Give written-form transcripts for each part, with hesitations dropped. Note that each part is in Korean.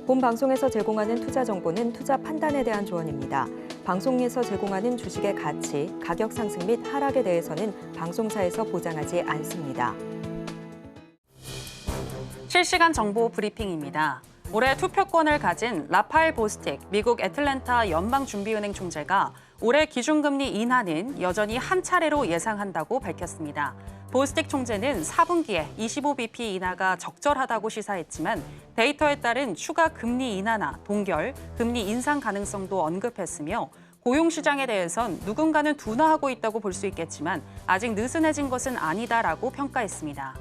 본 방송에서 제공하는 투자 정보는 투자 판단에 대한 조언입니다. 방송에서 제공하는 주식의 가치, 가격 상승 및 하락에 대해서는 방송사에서 보장하지 않습니다. 실시간 정보 브리핑입니다. 올해 투표권을 가진 라파엘 보스틱 미국 애틀랜타 연방준비은행 총재가 올해 기준금리 인하는 여전히 한 차례로 예상한다고 밝혔습니다. 보스틱 총재는 4분기에 25bp 인하가 적절하다고 시사했지만 데이터에 따른 추가 금리 인하나 동결, 금리 인상 가능성도 언급했으며 고용시장에 대해선 누군가는 둔화하고 있다고 볼 수 있겠지만 아직 느슨해진 것은 아니다라고 평가했습니다.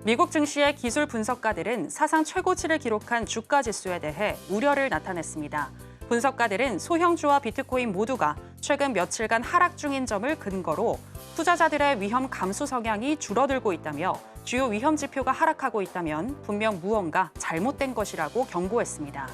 미국 증시의 기술 분석가들은 사상 최고치를 기록한 주가 지수에 대해 우려를 나타냈습니다. 분석가들은 소형주와 비트코인 모두가 최근 며칠간 하락 중인 점을 근거로 투자자들의 위험 감수 성향이 줄어들고 있다며 주요 위험 지표가 하락하고 있다면 분명 무언가 잘못된 것이라고 경고했습니다.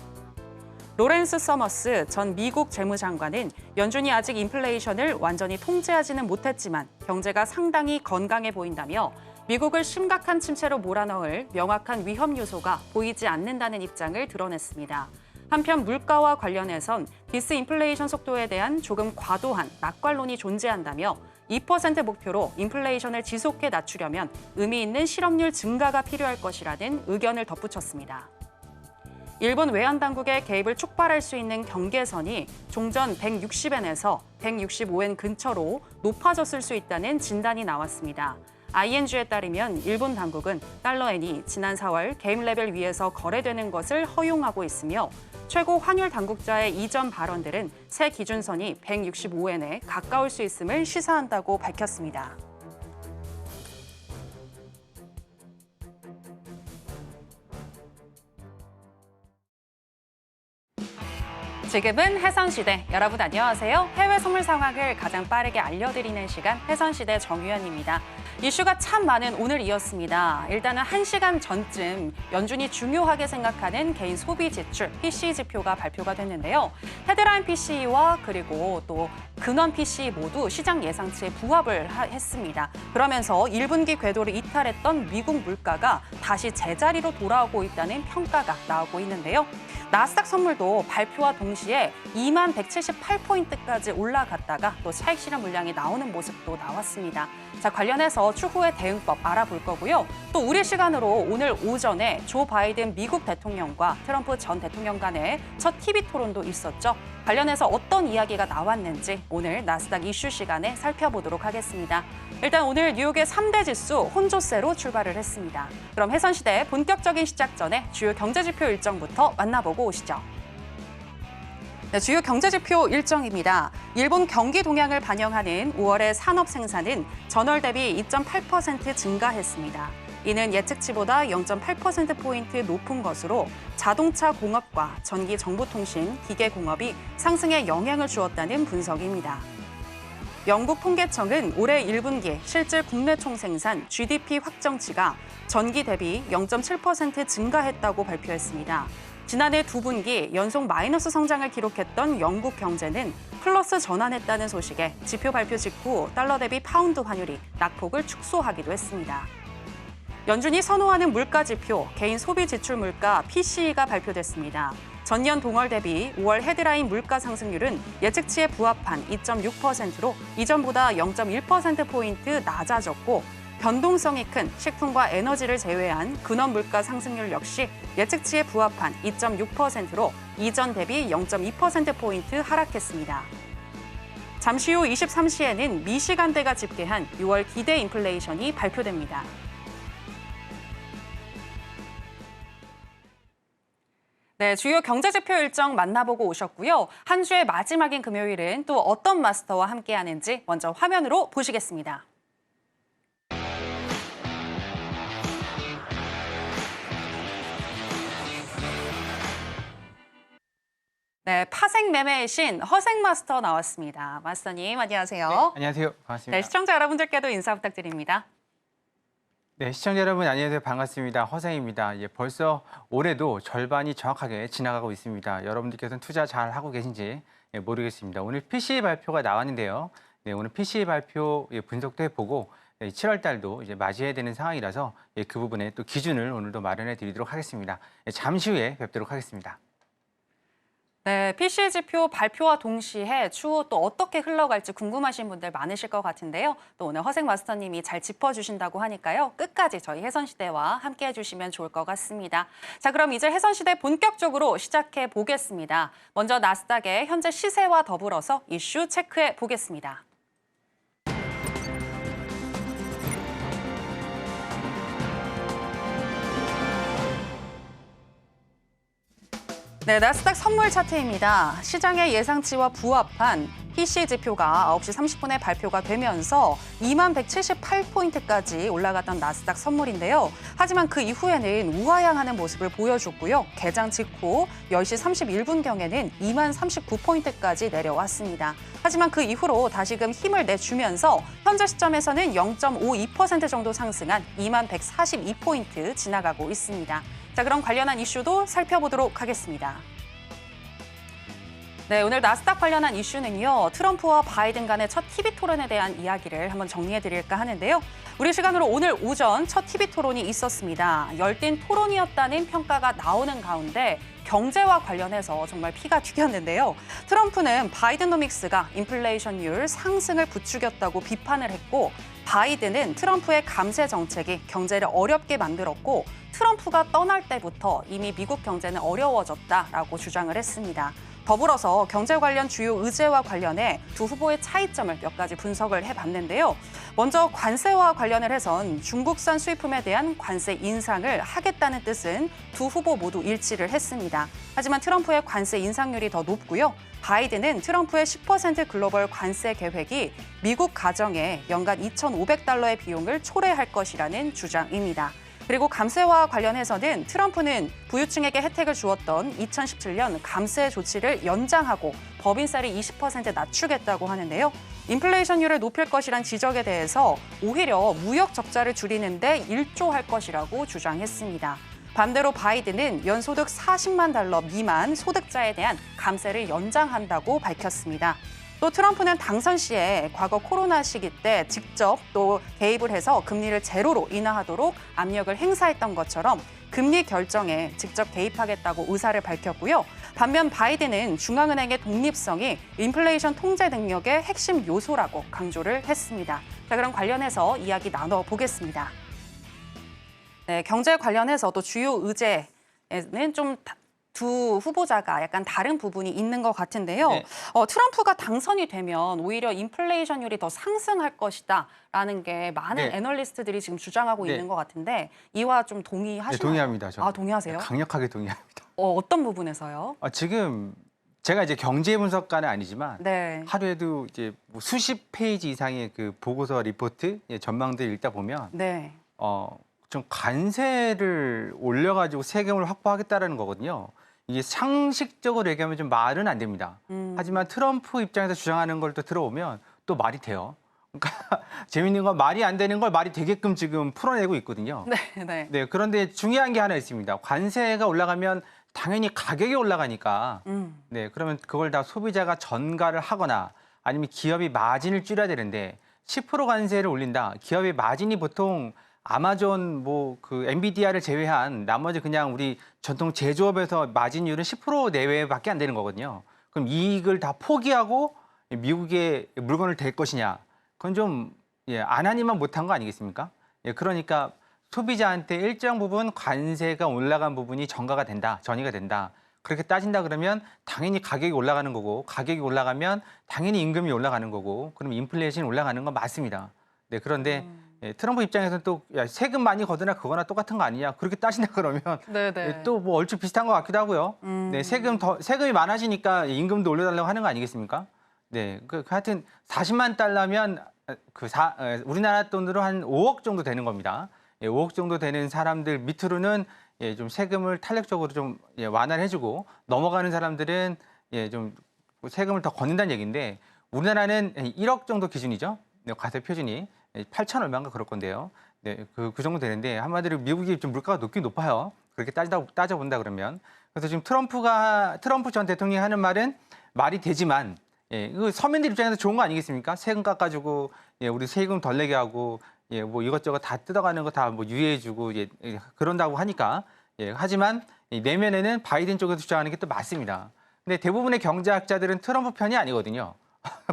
로렌스 서머스 전 미국 재무장관은 연준이 아직 인플레이션을 완전히 통제하지는 못했지만 경제가 상당히 건강해 보인다며 미국을 심각한 침체로 몰아넣을 명확한 위험 요소가 보이지 않는다는 입장을 드러냈습니다. 한편 물가와 관련해선 디스인플레이션 속도에 대한 조금 과도한 낙관론이 존재한다며 2% 목표로 인플레이션을 지속해 낮추려면 의미 있는 실업률 증가가 필요할 것이라는 의견을 덧붙였습니다. 일본 외환당국의 개입을 촉발할 수 있는 경계선이 종전 160엔에서 165엔 근처로 높아졌을 수 있다는 진단이 나왔습니다. ING에 따르면 일본 당국은 달러엔이 지난 4월 개입 레벨 위에서 거래되는 것을 허용하고 있으며 최고 환율 당국자의 이전 발언들은 새 기준선이 165엔에 가까울 수 있음을 시사한다고 밝혔습니다. 지금은 해선시대. 여러분 안녕하세요. 해외 선물 상황을 가장 빠르게 알려드리는 시간 해선시대 정유현입니다. 이슈가 참 많은 오늘이었습니다. 일단은 1시간 전쯤 연준이 중요하게 생각하는 개인 소비 지출 PCE 지표가 발표가 됐는데요. 헤드라인 PCE와 그리고 또 근원 PCE 모두 시장 예상치에 부합을 했습니다. 그러면서 1분기 궤도를 이탈했던 미국 물가가 다시 제자리로 돌아오고 있다는 평가가 나오고 있는데요. 나스닥 선물도 발표와 동시에 2만 178포인트까지 올라갔다가 또 차익 실현 물량이 나오는 모습도 나왔습니다. 자, 관련해서 추후의 대응법 알아볼 거고요. 또 우리 시간으로 오늘 오전에 조 바이든 미국 대통령과 트럼프 전 대통령 간의 첫 TV 토론도 있었죠. 관련해서 어떤 이야기가 나왔는지 오늘 나스닥 이슈 시간에 살펴보도록 하겠습니다. 일단 오늘 뉴욕의 3대 지수 혼조세로 출발을 했습니다. 그럼 해선시대 본격적인 시작 전에 주요 경제지표 일정부터 만나보고 오시죠. 네, 주요 경제지표 일정입니다. 일본 경기 동향을 반영하는 5월의 산업 생산은 전월 대비 2.8% 증가했습니다. 이는 예측치보다 0.8%포인트 높은 것으로 자동차 공업과 전기 정보통신, 기계 공업이 상승에 영향을 주었다는 분석입니다. 영국 통계청은 올해 1분기 실질 국내 총생산 GDP 확정치가 전기 대비 0.7% 증가했다고 발표했습니다. 지난해 2분기 연속 마이너스 성장을 기록했던 영국 경제는 플러스 전환했다는 소식에 지표 발표 직후 달러 대비 파운드 환율이 낙폭을 축소하기도 했습니다. 연준이 선호하는 물가 지표, 개인 소비 지출 물가 PCE가 발표됐습니다. 전년 동월 대비 5월 헤드라인 물가 상승률은 예측치에 부합한 2.6%로 이전보다 0.1%포인트 낮아졌고 변동성이 큰 식품과 에너지를 제외한 근원 물가 상승률 역시 예측치에 부합한 2.6%로 이전 대비 0.2%포인트 하락했습니다. 잠시 후 23시에는 미시간대가 집계한 6월 기대 인플레이션이 발표됩니다. 네, 주요 경제지표 일정 만나보고 오셨고요. 한 주의 마지막인 금요일은 또 어떤 마스터와 함께하는지 먼저 화면으로 보시겠습니다. 네, 파생 매매의 신 허생 마스터 나왔습니다. 마스터님 안녕하세요. 네, 안녕하세요. 반갑습니다. 네, 시청자 여러분들께도 인사 부탁드립니다. 네, 시청자 여러분 안녕하세요. 반갑습니다. 허생입니다. 벌써 올해도 절반이 정확하게 지나가고 있습니다. 여러분들께서는 투자 잘 하고 계신지 모르겠습니다. 오늘 PCE 발표가 나왔는데요. 네, 오늘 PCE 발표 분석도 해보고 7월 달도 이제 맞이해야 되는 상황이라서 그 부분에 또 기준을 오늘도 마련해 드리도록 하겠습니다. 잠시 후에 뵙도록 하겠습니다. 네, PCE 지표 발표와 동시에 추후 또 어떻게 흘러갈지 궁금하신 분들 많으실 것 같은데요. 또 오늘 허생 마스터님이 잘 짚어주신다고 하니까요. 끝까지 저희 해선시대와 함께 해주시면 좋을 것 같습니다. 자, 그럼 이제 해선시대 본격적으로 시작해 보겠습니다. 먼저 나스닥의 현재 시세와 더불어서 이슈 체크해 보겠습니다. 네, 나스닥 선물 차트입니다. 시장의 예상치와 부합한 PCE 지표가 9시 30분에 발표가 되면서 2178포인트까지 올라갔던 나스닥 선물인데요. 하지만 그 이후에는 우하향하는 모습을 보여줬고요. 개장 직후 10시 31분경에는 2039포인트까지 내려왔습니다. 하지만 그 이후로 다시금 힘을 내주면서 현재 시점에서는 0.52% 정도 상승한 2142포인트 지나가고 있습니다. 자, 그럼 관련한 이슈도 살펴보도록 하겠습니다. 네, 오늘 나스닥 관련한 이슈는요. 트럼프와 바이든 간의 첫 TV 토론에 대한 이야기를 한번 정리해드릴까 하는데요. 우리 시간으로 오늘 오전 첫 TV 토론이 있었습니다. 열띤 토론이었다는 평가가 나오는 가운데 경제와 관련해서 정말 피가 튀겼는데요. 트럼프는 바이드노믹스가 인플레이션율 상승을 부추겼다고 비판을 했고 바이든은 트럼프의 감세 정책이 경제를 어렵게 만들었고 트럼프가 떠날 때부터 이미 미국 경제는 어려워졌다라고 주장을 했습니다. 더불어서 경제 관련 주요 의제와 관련해 두 후보의 차이점을 몇 가지 분석을 해봤는데요. 먼저 관세와 관련을 해선 중국산 수입품에 대한 관세 인상을 하겠다는 뜻은 두 후보 모두 일치를 했습니다. 하지만 트럼프의 관세 인상률이 더 높고요. 바이든은 트럼프의 10% 글로벌 관세 계획이 미국 가정에 연간 2,500달러의 비용을 초래할 것이라는 주장입니다. 그리고 감세와 관련해서는 트럼프는 부유층에게 혜택을 주었던 2017년 감세 조치를 연장하고 법인세를 20% 낮추겠다고 하는데요. 인플레이션율을 높일 것이란 지적에 대해서 오히려 무역 적자를 줄이는 데 일조할 것이라고 주장했습니다. 반대로 바이든은 연소득 40만 달러 미만 소득자에 대한 감세를 연장한다고 밝혔습니다. 또 트럼프는 당선 시에 과거 코로나 시기 때 직접 또 개입을 해서 금리를 제로로 인하하도록 압력을 행사했던 것처럼 금리 결정에 직접 개입하겠다고 의사를 밝혔고요. 반면 바이든은 중앙은행의 독립성이 인플레이션 통제 능력의 핵심 요소라고 강조를 했습니다. 자, 그럼 관련해서 이야기 나눠보겠습니다. 네, 경제 관련해서 또 주요 의제에는 좀 두 후보자가 약간 다른 부분이 있는 것 같은데요. 네. 트럼프가 당선이 되면 오히려 인플레이션율이 더 상승할 것이다라는 게 많은 네. 애널리스트들이 지금 주장하고 네. 있는 것 같은데 이와 좀 동의하시나요? 네, 동의합니다. 저는. 아, 동의하세요? 강력하게 동의합니다. 어떤 부분에서요? 지금 제가 이제 경제 분석가는 아니지만 네. 하루에도 이제 뭐 수십 페이지 이상의 그 보고서 리포트 전망들 읽다 보면 네. 좀 관세를 올려가지고 세금을 확보하겠다라는 거거든요. 이게 상식적으로 얘기하면 좀 말은 안 됩니다. 하지만 트럼프 입장에서 주장하는 걸 또 들어보면 또 말이 돼요. 그러니까 재밌는 건 말이 안 되는 걸 말이 되게끔 지금 풀어내고 있거든요. 네, 네. 네, 그런데 중요한 게 하나 있습니다. 관세가 올라가면 당연히 가격이 올라가니까 네, 그러면 그걸 다 소비자가 전가를 하거나 아니면 기업이 마진을 줄여야 되는데 10% 관세를 올린다. 기업의 마진이 보통 아마존 뭐 그 엔비디아를 제외한 나머지 그냥 우리 전통 제조업에서 마진율은 10% 내외밖에 안 되는 거거든요. 그럼 이익을 다 포기하고 미국에 물건을 댈 것이냐? 그건 좀 안 하니만 못한 거 아니겠습니까? 그러니까 소비자한테 일정 부분 관세가 올라간 부분이 전가가 된다, 전이가 된다. 그렇게 따진다 그러면 당연히 가격이 올라가는 거고 가격이 올라가면 당연히 임금이 올라가는 거고 그럼 인플레이션이 올라가는 건 맞습니다. 네, 그런데 트럼프 입장에서는 또 세금 많이 거두나 그거나 똑같은 거 아니냐 그렇게 따진다 그러면 또 뭐 얼추 비슷한 것 같기도 하고요. 네, 세금이 많아지니까 임금도 올려달라고 하는 거 아니겠습니까? 네, 하여튼 40만 달러면 우리나라 돈으로 한 5억 정도 되는 겁니다. 5억 정도 되는 사람들 밑으로는 좀 세금을 탄력적으로 좀 완화를 해주고 넘어가는 사람들은 좀 세금을 더 걷는다는 얘기인데 우리나라는 1억 정도 기준이죠. 과세 표준이 8천 얼마인가 그럴 건데요. 네, 그 정도 되는데 한마디로 미국이 좀 물가가 높긴 높아요. 그렇게 따져본다 그러면. 그래서 지금 트럼프 전 대통령이 하는 말은 말이 되지만 그 서민들 입장에서 좋은 거 아니겠습니까? 세금 깎아주고 우리 세금 덜 내게 하고 예, 뭐 이것저것 다 뜯어가는 거 다 뭐 유예해주고 예, 그런다고 하니까 예, 하지만 이 내면에는 바이든 쪽에서 주장하는 게 또 맞습니다. 근데 대부분의 경제학자들은 트럼프 편이 아니거든요.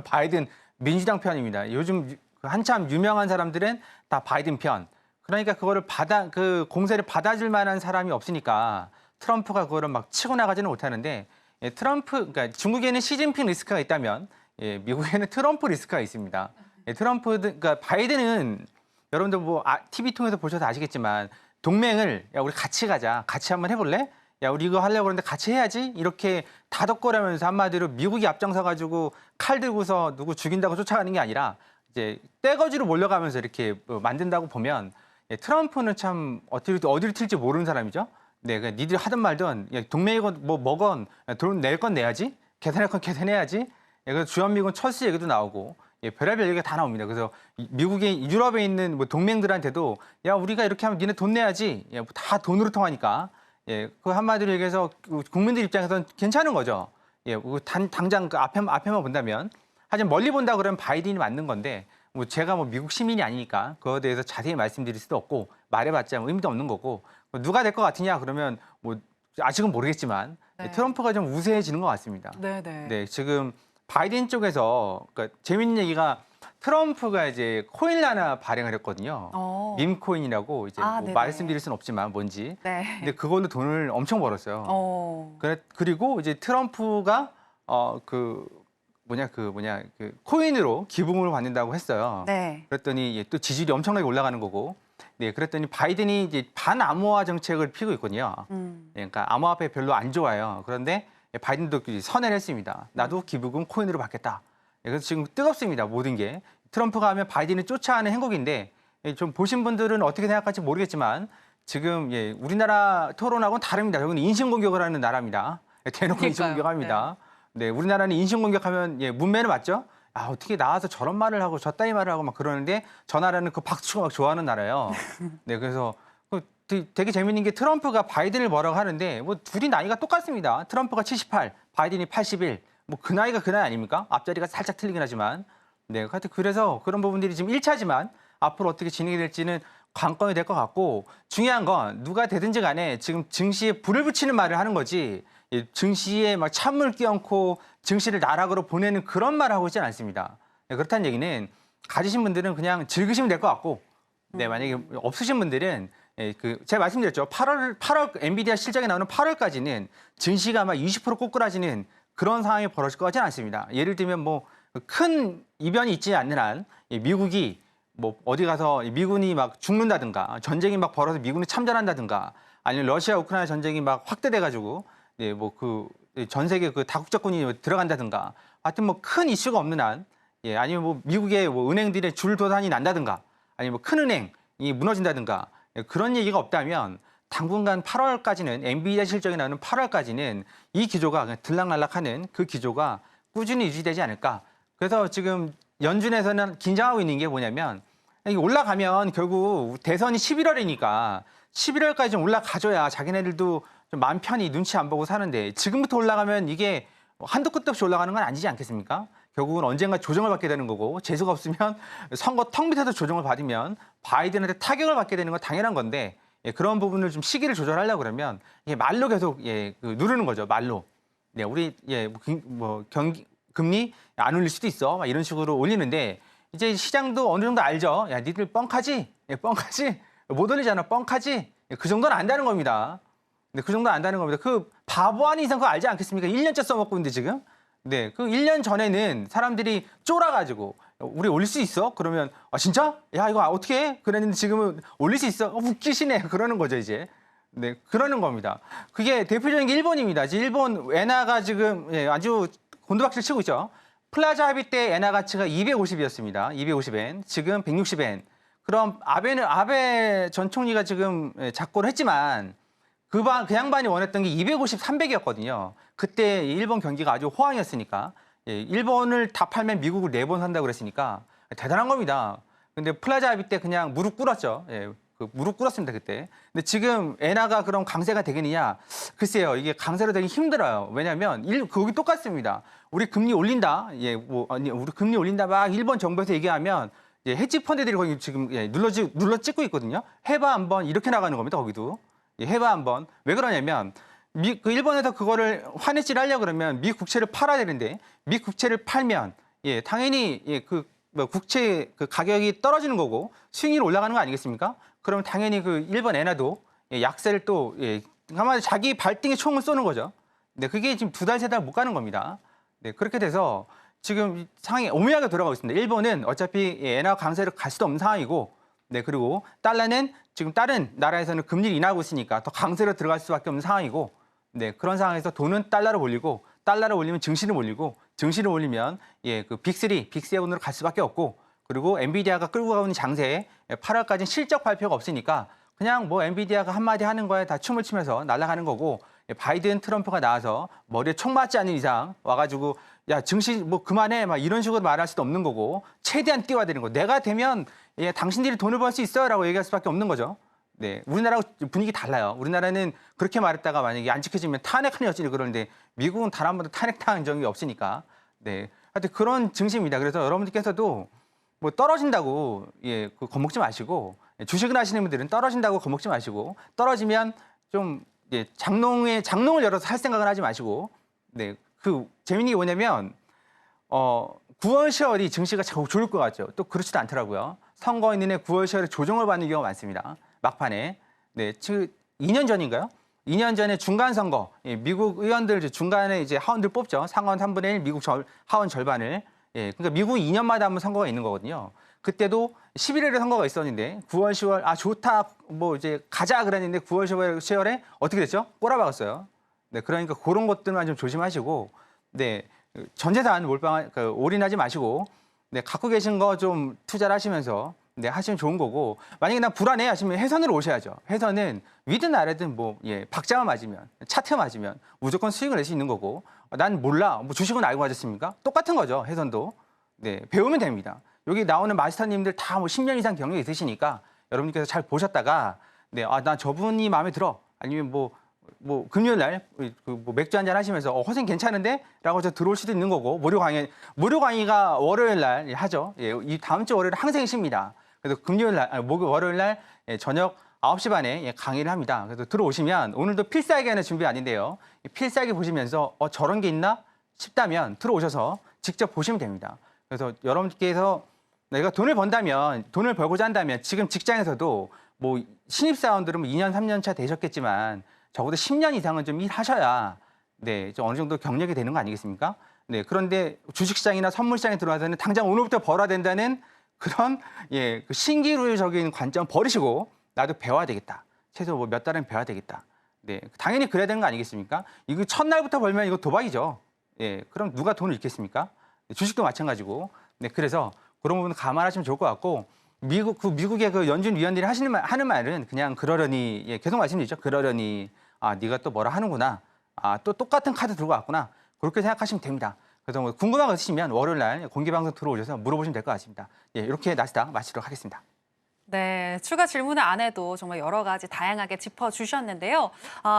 바이든 민주당 편입니다. 요즘 한참 유명한 사람들은 다 바이든 편. 그러니까 그거를 그 공세를 받아줄 만한 사람이 없으니까 트럼프가 그거를 막 치고 나가지는 못하는데 예, 그러니까 중국에는 시진핑 리스크가 있다면 예, 미국에는 트럼프 리스크가 있습니다. 예, 그러니까 바이든은 여러분들 뭐 TV 통해서 보셔서 아시겠지만 동맹을 야 우리 같이 가자, 같이 한번 해볼래? 야 우리 이거 하려고 그러는데 같이 해야지 이렇게 다독거리면서 한마디로 미국이 앞장서 가지고 칼 들고서 누구 죽인다고 쫓아가는 게 아니라 이제 떼거지로 몰려가면서 이렇게 만든다고 보면 예, 트럼프는 참 어디를 튈지 모르는 사람이죠. 네, 그러니까 니들 하든 말든 동맹이건 뭐 뭐건 돈 낼 건 내야지, 계산할 건 계산해야지. 예, 그래서 주한미군 철수 얘기도 나오고 예, 별의별 얘기가 다 나옵니다. 그래서 미국이 유럽에 있는 뭐 동맹들한테도 야 우리가 이렇게 하면 니네 돈 내야지. 예, 다 돈으로 통하니까. 예, 그 한마디로 얘기해서 국민들 입장에서는 괜찮은 거죠. 예, 당장 그 앞에만 본다면. 하지만 멀리 본다 그러면 바이든이 맞는 건데 뭐 제가 뭐 미국 시민이 아니니까 그거에 대해서 자세히 말씀드릴 수도 없고 말해봤자 의미도 없는 거고 누가 될 것 같으냐 그러면 뭐 아직은 모르겠지만 네. 트럼프가 좀 우세해지는 것 같습니다. 네네. 네, 지금 바이든 쪽에서 그러니까 재밌는 얘기가 트럼프가 이제 코인을 하나 발행을 했거든요. 밈 코인이라고 이제 뭐 네네. 말씀드릴 수는 없지만 뭔지. 네. 근데 그걸로 돈을 엄청 벌었어요. 그리고 이제 트럼프가 그 코인으로 기부금을 받는다고 했어요. 네. 그랬더니 또 지지율이 엄청나게 올라가는 거고. 네, 그랬더니 바이든이 이제 반암호화 정책을 피고 있거든요. 그러니까 암호화폐 별로 안 좋아요. 그런데 바이든도 선언을 했습니다. 나도 기부금 코인으로 받겠다. 그래서 지금 뜨겁습니다. 모든 게. 트럼프가 하면 바이든을 쫓아하는 행국인데 좀 보신 분들은 어떻게 생각할지 모르겠지만 지금 우리나라 토론하고는 다릅니다. 여기는 인신공격을 하는 나라입니다. 대놓고 인신공격합니다. 네, 우리나라는 인신공격하면 문매는 맞죠? 아, 어떻게 나와서 저런 말을 하고 저 따위 말을 하고 막 그러는데 저 나라는 그 박수치고 막 좋아하는 나라예요. 네, 그래서 되게 재밌는 게 트럼프가 바이든을 뭐라고 하는데 뭐 둘이 나이가 똑같습니다. 트럼프가 78, 바이든이 81. 뭐 그 나이가 그 나이 아닙니까? 앞자리가 살짝 틀리긴 하지만. 네, 하여튼 그래서 그런 부분들이 지금 1차지만 앞으로 어떻게 진행이 될지는 관건이 될 것 같고 중요한 건 누가 되든지 간에 지금 증시에 불을 붙이는 말을 하는 거지 증시에 막 찬물 끼얹고 증시를 나락으로 보내는 그런 말을 하고 있지는 않습니다. 네, 그렇다는 얘기는 가지신 분들은 그냥 즐기시면 될 것 같고 네, 만약에 없으신 분들은 제가 말씀드렸죠. 8월 엔비디아 실적이 나오는 8월까지는 증시가 아마 20% 꼬꾸라지는 그런 상황이 벌어질 것 같지는 않습니다. 예를 들면 뭐 큰 이변이 있지 않는 한 미국이 뭐 어디 가서 미군이 막 죽는다든가 전쟁이 막 벌어서 미군이 참전한다든가 아니면 러시아 우크라이나 전쟁이 막 확대돼가지고 뭐 그 전 세계 그 다국적군이 들어간다든가 하여튼 뭐 큰 이슈가 없는 한 아니면 뭐 미국의 뭐 은행들의 줄 도산이 난다든가 아니면 뭐 큰 은행이 무너진다든가 그런 얘기가 없다면 당분간 8월까지는 엔비디아 실적이 나오는 8월까지는 이 기조가 그냥 들락날락하는 그 기조가 꾸준히 유지되지 않을까. 그래서 지금 연준에서는 긴장하고 있는 게 뭐냐면 이게 올라가면 결국 대선이 11월이니까 11월까지 좀 올라가줘야 자기네들도 좀 마음 편히 눈치 안 보고 사는데 지금부터 올라가면 이게 한도 끝도 없이 올라가는 건 아니지 않겠습니까? 결국은 언젠가 조정을 받게 되는 거고 재수가 없으면 선거 턱 밑에서 조정을 받으면 바이든한테 타격을 받게 되는 건 당연한 건데 그런 부분을 좀 시기를 조절하려고 그러면 말로 계속 누르는 거죠. 말로. 네, 우리 금리 안 올릴 수도 있어. 막 이런 식으로 올리는데 이제 시장도 어느 정도 알죠. 야, 니들 뻥카지? 뻥카지? 못 올리잖아. 뻥카지? 그 정도는 안다는 겁니다. 네, 그 정도는 안다는 겁니다. 그 바보 아닌 이상 그거 알지 않겠습니까? 1년째 써먹고 있는데 지금. 네, 그 1년 전에는 사람들이 쫄아가지고 우리 올릴 수 있어? 그러면 진짜? 야, 이거 어떻게 해? 그랬는데 지금은 올릴 수 있어? 웃기시네. 그러는 거죠, 이제. 네, 그러는 겁니다. 그게 대표적인 게 일본입니다. 일본 엔화가 지금 아주 곤두박질 치고 있죠. 플라자 합의 때 엔화 가치가 250이었습니다. 250엔. 지금 160엔. 그럼 아베 전 총리가 지금 작고를 했지만 그 양반이 원했던 게 250, 300이었거든요. 그때 일본 경기가 아주 호황이었으니까. 일본을 다 팔면 미국을 4번 산다고 그랬으니까 대단한 겁니다. 근데 플라자 합의 때 그냥 무릎 꿇었죠. 무릎 꿇었습니다, 그때. 근데 지금 엔화가 그럼 강세가 되겠느냐? 글쎄요, 이게 강세로 되기 힘들어요. 왜냐하면 거기 똑같습니다. 우리 금리 올린다. 우리 금리 올린다 막 일본 정부에서 얘기하면 이제 헤지 펀드들이 거기 지금 눌러 찍고 있거든요. 해봐 한번 이렇게 나가는 겁니다. 거기도 해봐 한번. 왜 그러냐면 그 일본에서 그거를 환해질 하려 그러면 미 국채를 팔아야 되는데 미 국채를 팔면 당연히 뭐 국채 그 가격이 떨어지는 거고 수익률이 올라가는 거 아니겠습니까? 그러면 당연히 그 일본 엔화도 약세를 또 아마 자기 발등에 총을 쏘는 거죠. 네, 그게 지금 2달, 3달 못 가는 겁니다. 네, 그렇게 돼서 지금 상황이 오묘하게 돌아가고 있습니다. 일본은 어차피 엔화 강세를 갈 수도 없는 상황이고, 네, 그리고 달러는 지금 다른 나라에서는 금리를 인하하고 있으니까 더 강세로 들어갈 수밖에 없는 상황이고, 네, 그런 상황에서 돈은 달러로 올리고, 달러를 올리면 증시를 올리고, 증시를 올리면 그 빅7으로 갈 수밖에 없고, 그리고 엔비디아가 끌고 가고 있는 장세에 8월까지는 실적 발표가 없으니까 그냥 뭐 엔비디아가 한마디 하는 거에 다 춤을 추면서 날아가는 거고, 바이든 트럼프가 나와서 머리에 총 맞지 않는 이상 와가지고 야 증시 뭐 그만해 막 이런 식으로 말할 수도 없는 거고 최대한 띄워야 되는 거. 내가 되면 당신들이 돈을 벌 수 있어요라고 얘기할 수밖에 없는 거죠. 네, 우리나라하고 분위기 달라요. 우리나라는 그렇게 말했다가 만약에 안 지켜지면 탄핵하는 여지를 그러는데 미국은 단 한 번도 탄핵당한 적이 없으니까. 네, 하여튼 그런 증시입니다. 그래서 여러분들께서도 뭐 떨어진다고 그 겁먹지 마시고 주식을 하시는 분들은 떨어진다고 겁먹지 마시고 떨어지면 좀 장롱을 열어서 할 생각을 하지 마시고 네, 그 재밌는 게 뭐냐면 9월, 10월이 증시가 좋을 것 같죠. 또 그렇지도 않더라고요. 선거 있는 해 9월, 10월에 조정을 받는 경우가 많습니다. 막판에. 네, 2년 전인가요? 2년 전에 중간 선거, 미국 의원들 중간에 이제 하원들 뽑죠. 상원 3분의 1, 미국 하원 절반을. 그러니까 미국 2년마다 한 번 선거가 있는 거거든요. 그때도 11월에 선거가 있었는데 9월, 10월 아 좋다 뭐 이제 가자 그랬는데 9월, 10월에 어떻게 됐죠? 꼬라박았어요. 네, 그러니까 그런 것들만 좀 조심하시고 네, 전 재산 몰빵 올인하지 마시고 네, 갖고 계신 거 좀 투자를 하시면서 네, 하시면 좋은 거고 만약에 난 불안해 하시면 해선으로 오셔야죠. 해선은 위든 아래든 뭐 박자만 맞으면 차트 맞으면 무조건 수익을 낼 수 있는 거고 난 몰라 뭐 주식은 알고 가셨습니까? 똑같은 거죠. 해선도 네, 배우면 됩니다. 여기 나오는 마스터님들 다 뭐 10년 이상 경력이 있으시니까 여러분께서 잘 보셨다가 네, 아, 나 저분이 마음에 들어 아니면 뭐 금요일 날 뭐 맥주 한잔 하시면서 선생님 괜찮은데? 라고 저 들어올 수도 있는 거고 무료 강의가 월요일 날 하죠. 이 다음 주 월요일에 항상 쉽니다. 그래서 금요일 날 월요일 날 저녁 9시 반에 강의를 합니다. 그래서 들어오시면 오늘도 필살기는 준비 아닌데요. 필살기 보시면서 저런 게 있나 싶다면 들어오셔서 직접 보시면 됩니다. 그래서 여러분께서 내가 돈을 벌고자 한다면 지금 직장에서도 뭐 신입사원들은 뭐 2년, 3년 차 되셨겠지만 적어도 10년 이상은 좀 일하셔야 네, 좀 어느 정도 경력이 되는 거 아니겠습니까? 네, 그런데 주식시장이나 선물시장에 들어와서는 당장 오늘부터 벌어야 된다는 그런 그 신기루적인 관점 버리시고 나도 배워야 되겠다. 최소 뭐 몇 달은 배워야 되겠다. 네, 당연히 그래야 되는 거 아니겠습니까? 이거 첫날부터 벌면 이거 도박이죠. 그럼 누가 돈을 잃겠습니까? 주식도 마찬가지고. 네, 그래서 그런 부분 감안하시면 좋을 것 같고 미국의 그 연준 위원들이 하는 말은 그냥 그러려니 계속 말씀드리죠. 그러려니 아 네가 또 뭐라 하는구나. 아 또 똑같은 카드 들고 왔구나. 그렇게 생각하시면 됩니다. 그래서 뭐 궁금한 거 있으시면 월요일 날 공개 방송 들어오셔서 물어보시면 될 것 같습니다. 이렇게 나스닥 마치도록 하겠습니다. 네, 추가 질문을 안 해도 정말 여러 가지 다양하게 짚어주셨는데요.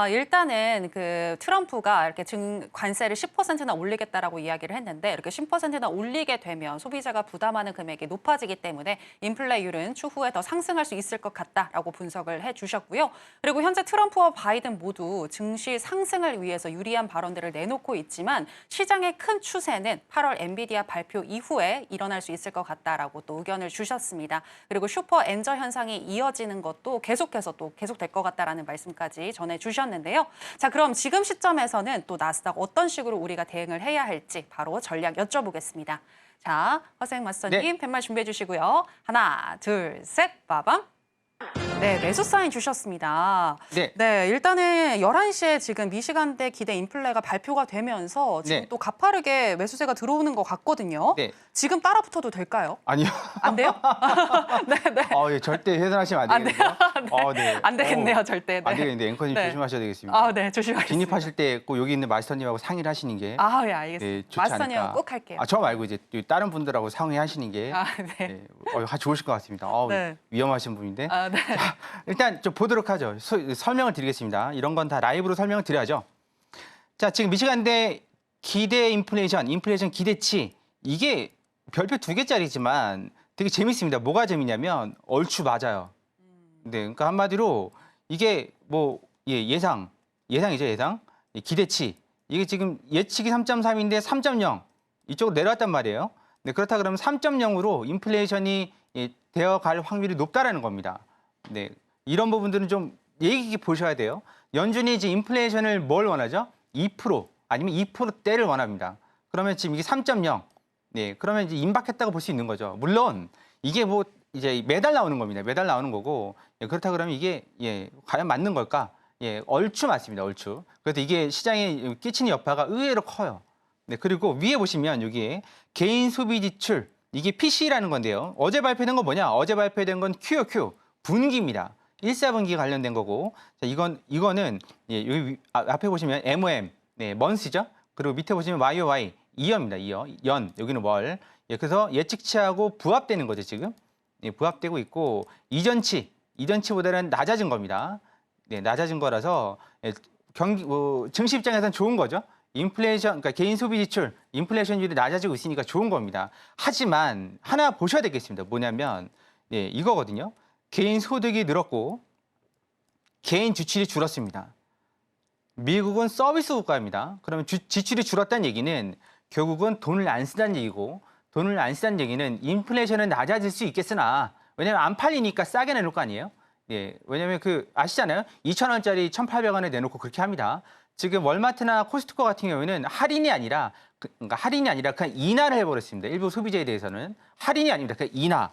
일단은 그 트럼프가 이렇게 관세를 10%나 올리겠다라고 이야기를 했는데 이렇게 10%나 올리게 되면 소비자가 부담하는 금액이 높아지기 때문에 인플레율은 추후에 더 상승할 수 있을 것 같다라고 분석을 해주셨고요. 그리고 현재 트럼프와 바이든 모두 증시 상승을 위해서 유리한 발언들을 내놓고 있지만 시장의 큰 추세는 8월 엔비디아 발표 이후에 일어날 수 있을 것 같다라고 또 의견을 주셨습니다. 그리고 슈퍼 엔저 현상이 이어지는 것도 계속해서 또 계속될 것 같다라는 말씀까지 전해주셨는데요. 자, 그럼 지금 시점에서는 또 나스닥 어떤 식으로 우리가 대응을 해야 할지 바로 전략 여쭤보겠습니다. 자, 허생 마스터님 네. 펜말 준비해 주시고요. 하나, 둘, 셋, 빠밤. 네, 매수 사인 주셨습니다. 네. 일단은 11시에 지금 미시간대 기대 인플레가 발표가 되면서 지금 네. 또 가파르게 매수세가 들어오는 것 같거든요. 네. 지금 따라 붙어도 될까요? 아니요. 안 돼요? 네. 절대 회선하시면 안 되겠네요. 네. 안 되겠네요, 절대. 네. 안 되겠는데 앵커님 네. 조심하셔야 되겠습니다. 네, 조심하겠습니다. 진입하실 때 꼭 여기 있는 마스터님하고 상의를 하시는 게 네, 알겠습니다. 네, 좋지 마스터님 않을까. 꼭 할게요. 저 말고 이제 다른 분들하고 상의하시는 게 네. 좋으실 것 같습니다. 네. 위험하신 분인데. 네. 일단 좀 보도록 하죠. 설명을 드리겠습니다. 이런 건 다 라이브로 설명을 드려야죠. 자, 지금 미시간대 기대 인플레이션 기대치 이게 별표 2개짜리지만 되게 재밌습니다. 뭐가 재밌냐면 얼추 맞아요. 네, 그러니까 한마디로 이게 뭐 예상이죠, 예상. 기대치. 이게 지금 예측이 3.3인데 3.0 이쪽으로 내려왔단 말이에요. 네, 그렇다 그러면 3.0으로 인플레이션이 되어갈 확률이 높다라는 겁니다. 네, 이런 부분들은 좀 예의 깊게 보셔야 돼요. 연준이 이제 인플레이션을 뭘 원하죠? 2% 아니면 2%대를 원합니다. 그러면 지금 이게 3.0. 네, 그러면 이제 임박했다고 볼 수 있는 거죠. 물론 이게 뭐 이제 매달 나오는 겁니다. 매달 나오는 거고 그렇다 그러면 이게 과연 맞는 걸까? 얼추 맞습니다. 얼추. 그래서 이게 시장에 끼치는 여파가 의외로 커요. 네, 그리고 위에 보시면 여기에 개인 소비 지출 이게 PC라는 건데요. 어제 발표된 건 뭐냐? 어제 발표된 건 QOQ 분기입니다. 1사분기 관련된 거고, 자, 이거는 여기 앞에 보시면 MOM, 네, 먼스죠. 그리고 밑에 보시면 YOY, 이어입니다. 이어, 연, 여기는 월. 그래서 예측치하고 부합되는 거죠 지금. 부합되고 있고 이전치보다는 낮아진 겁니다. 네, 낮아진 거라서 증시 입장에서는 좋은 거죠. 인플레이션, 그러니까 개인 소비 지출, 인플레이션율이 낮아지고 있으니까 좋은 겁니다. 하지만 하나 보셔야 되겠습니다. 뭐냐면 이거거든요. 개인 소득이 늘었고 개인 지출이 줄었습니다. 미국은 서비스 국가입니다. 그러면 지출이 줄었다는 얘기는 결국은 돈을 안 쓴다는 얘기고 돈을 안 쓴다는 얘기는 인플레이션은 낮아질 수 있겠으나 왜냐하면 안 팔리니까 싸게 내놓을 거 아니에요. 왜냐하면 아시잖아요. 2,000원짜리 1,800원에 내놓고 그렇게 합니다. 지금 월마트나 코스트코 같은 경우에는 할인이 아니라 그냥 인하를 해버렸습니다. 일부 소비자에 대해서는 할인이 아닙니다. 그냥 인하.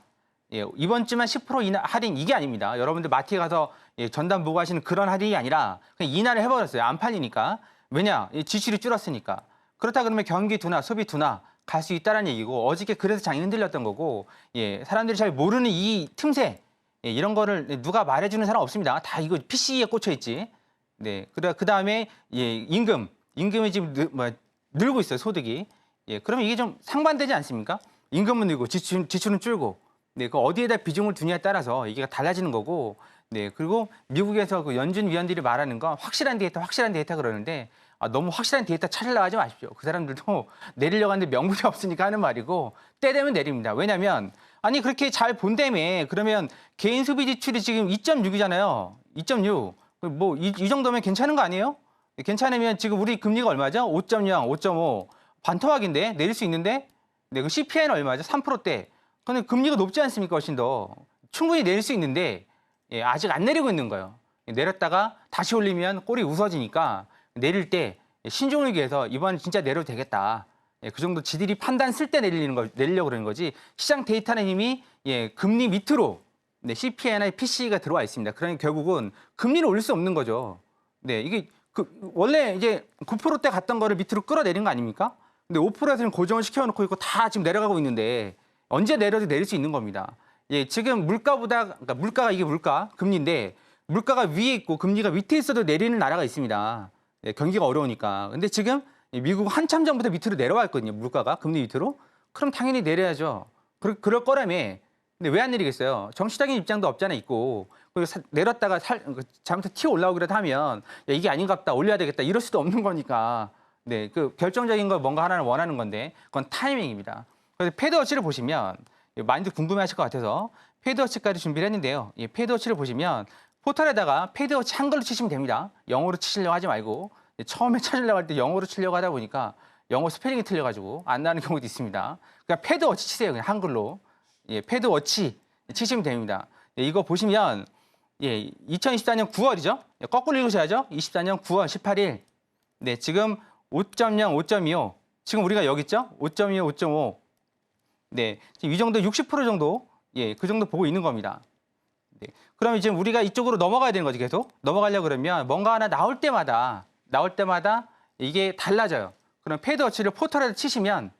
이번 주만 10% 인하 할인 이게 아닙니다. 여러분들 마트에 가서 전담 보고 하시는 그런 할인이 아니라 그냥 인하를 해버렸어요. 안 팔리니까. 왜냐? 지출이 줄었으니까. 그렇다 그러면 경기 둔화, 소비 둔화 갈 수 있다는 얘기고 어저께 그래서 장이 흔들렸던 거고 사람들이 잘 모르는 이 틈새 이런 거를 누가 말해주는 사람 없습니다. 다 이거 PC에 꽂혀 있지. 네, 그다음에 임금이 지금 늘고 있어요. 소득이. 그러면 이게 좀 상반되지 않습니까? 임금은 늘고 지출은 줄고. 네, 그 어디에다 비중을 두냐에 따라서 이게 달라지는 거고. 네, 그리고 미국에서 그 연준 위원들이 말하는 건 확실한 데이터 그러는데 너무 확실한 데이터 찾으려고 하지 마십시오. 그 사람들도 내리려고 하는데 명분이 없으니까 하는 말이고 때 되면 내립니다. 왜냐하면 아니 그렇게 잘 본다며 그러면 개인 소비 지출이 지금 2.6이잖아요. 2.6. 뭐 이 정도면 괜찮은 거 아니에요? 괜찮으면 지금 우리 금리가 얼마죠? 5.0, 5.5. 반토막인데 내릴 수 있는데 네, 그 CPI는 얼마죠? 3%대. 근데 금리가 높지 않습니까? 훨씬 더. 충분히 내릴 수 있는데 아직 안 내리고 있는 거예요. 내렸다가 다시 올리면 꼴이 우스워지니까 내릴 때 신중을 기해서 이번 진짜 내려도 되겠다. 그 정도 지들이 판단 쓸 때 내리려고 그러는 거지. 시장 데이터는 이미 금리 밑으로 CPI나 PC가 들어와 있습니다. 그러니 결국은 금리를 올릴 수 없는 거죠. 네, 이게 원래 이제 9%대 갔던 거를 밑으로 끌어내린 거 아닙니까? 근데 5%에서는 고정을 시켜놓고 있고 다 지금 내려가고 있는데 언제 내려도 내릴 수 있는 겁니다. 지금 그러니까 물가가 이게 금리인데 물가가 위에 있고 금리가 밑에 있어도 내리는 나라가 있습니다. 경기가 어려우니까. 근데 지금 미국 한참 전부터 밑으로 내려와 있거든요. 물가가 금리 밑으로. 그럼 당연히 내려야죠. 그럴 거라며. 근데 왜 안 내리겠어요? 정치적인 입장도 없잖아 있고. 내렸다가 잘못해서 튀어 올라오기라도 하면 이게 아닌갑다 올려야 되겠다 이럴 수도 없는 거니까. 네, 그 결정적인 거 뭔가 하나를 원하는 건데 그건 타이밍입니다. 그래서 패드워치를 보시면 많이들 궁금해하실 것 같아서 패드워치까지 준비를 했는데요. 이 패드워치를 보시면 포털에다가 패드워치 한글로 치시면 됩니다. 영어로 치시려고 하지 말고 처음에 찾으려고 할 때 영어로 치려고 하다 보니까 영어 스페링이 틀려가지고 안 나는 경우도 있습니다. 그냥 패드워치 치세요. 그냥 한글로. 패드워치 치시면 됩니다. 이거 보시면 2024년 9월이죠. 거꾸로 읽으셔야죠. 24년 9월 18일. 네, 지금 5.0, 5.25. 지금 우리가 여기 있죠? 5.25, 5.5. 네, 지금 이 정도 60% 정도, 그 정도 보고 있는 겁니다. 네, 그러면 이제 우리가 이쪽으로 넘어가야 되는 거지 계속. 넘어가려고 그러면 뭔가 하나 나올 때마다 이게 달라져요. 그럼 패드워치를 포털에다 치시면,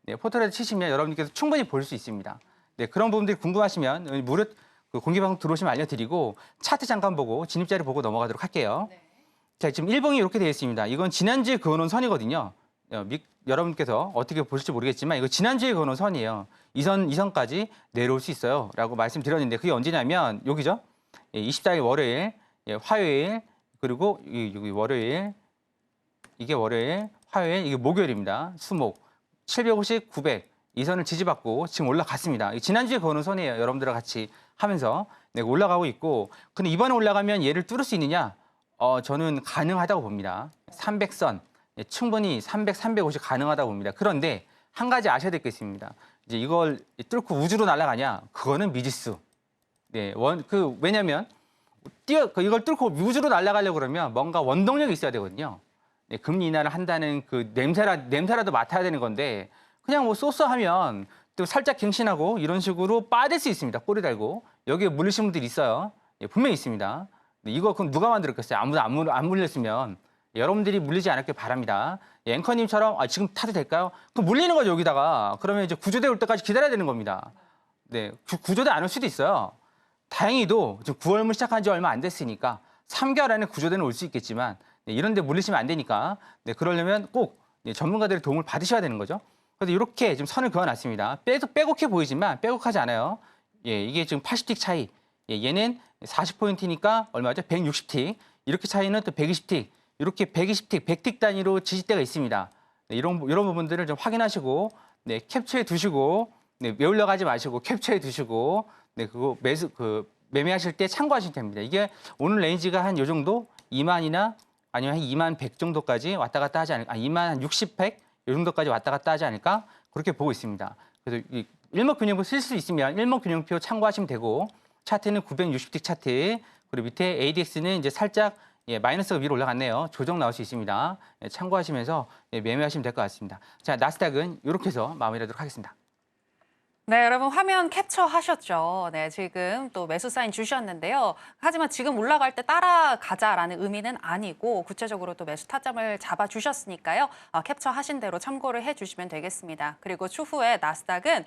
여러분께서 충분히 볼 수 있습니다. 네, 그런 부분들이 궁금하시면 무릇 공개방송 들어오시면 알려드리고 차트 잠깐 보고 진입자를 보고 넘어가도록 할게요. 네. 자, 지금 일봉이 이렇게 되어 있습니다. 이건 지난주에 그어놓은 선이거든요. 여러분께서 어떻게 보실지 모르겠지만 이거 지난주에 그어놓은 선이에요. 이 선까지 내려올 수 있어요. 라고 말씀드렸는데 그게 언제냐면 여기죠. 24일 월요일, 화요일, 그리고 여기 월요일, 이게 월요일, 화요일, 이게 목요일입니다. 수목, 750, 900. 이 선을 지지받고 지금 올라갔습니다. 지난주에 그어놓은 선이에요. 여러분들과 같이 하면서 네, 올라가고 있고 근데 이번에 올라가면 얘를 뚫을 수 있느냐? 저는 가능하다고 봅니다. 300선 충분히 300, 350 가능하다고 봅니다. 그런데 한 가지 아셔야 될 게 있습니다. 이제 이걸 뚫고 우주로 날아가냐? 그거는 미지수. 네, 왜냐면 이걸 뚫고 우주로 날아가려고 그러면 뭔가 원동력이 있어야 되거든요. 네, 금리 인하를 한다는 그 냄새라도 맡아야 되는 건데 그냥 뭐 쏘쏘하면 또 살짝 갱신하고 이런 식으로 빠질 수 있습니다. 꼬리 달고 여기에 물리신 분들이 있어요. 예, 분명히 있습니다. 이거 그럼 누가 만들었겠어요? 아무도 안 물렸으면 여러분들이 물리지 않았길 바랍니다. 예, 앵커님처럼 지금 타도 될까요? 그럼 물리는 거죠 여기다가. 그러면 이제 구조대 올 때까지 기다려야 되는 겁니다. 네, 구조대 안 올 수도 있어요. 다행히도 지금 9월물 시작한 지 얼마 안 됐으니까 3개월 안에 구조대는 올 수 있겠지만 네, 이런 데 물리시면 안 되니까 네, 그러려면 꼭 전문가들의 도움을 받으셔야 되는 거죠. 그래서 이렇게 지금 선을 그어놨습니다. 빼곡해 보이지만 빼곡하지 않아요. 예, 이게 지금 80틱 차이. 예, 얘는 40포인트니까 얼마죠? 160틱. 이렇게 차이는 또 120틱. 이렇게 120틱, 100틱 단위로 지지대가 있습니다. 네, 이런 부분들을 좀 확인하시고 네, 캡처해 두시고 네, 외우려 가지 마시고 캡처해 두시고 네, 그거 매매하실 때 참고하시면 됩니다. 이게 오늘 레인지가 한 요 정도 2만이나 아니면 한 2만 100 정도까지 왔다 갔다 하지 않을까? 2만 한 60, 100 이 정도까지 왔다 갔다 하지 않을까? 그렇게 보고 있습니다. 그래서 일목균형표 쓸 수 있으면 일목균형표 참고하시면 되고 차트는 960틱 차트 그리고 밑에 ADX는 이제 살짝 마이너스가 위로 올라갔네요. 조정 나올 수 있습니다. 참고하시면서 매매하시면 될 것 같습니다. 자, 나스닥은 이렇게 해서 마무리하도록 하겠습니다. 네, 여러분 화면 캡처하셨죠? 네, 지금 또 매수 사인 주셨는데요. 하지만 지금 올라갈 때 따라가자라는 의미는 아니고 구체적으로 또 매수 타점을 잡아주셨으니까요. 캡처하신 대로 참고를 해주시면 되겠습니다. 그리고 추후에 나스닥은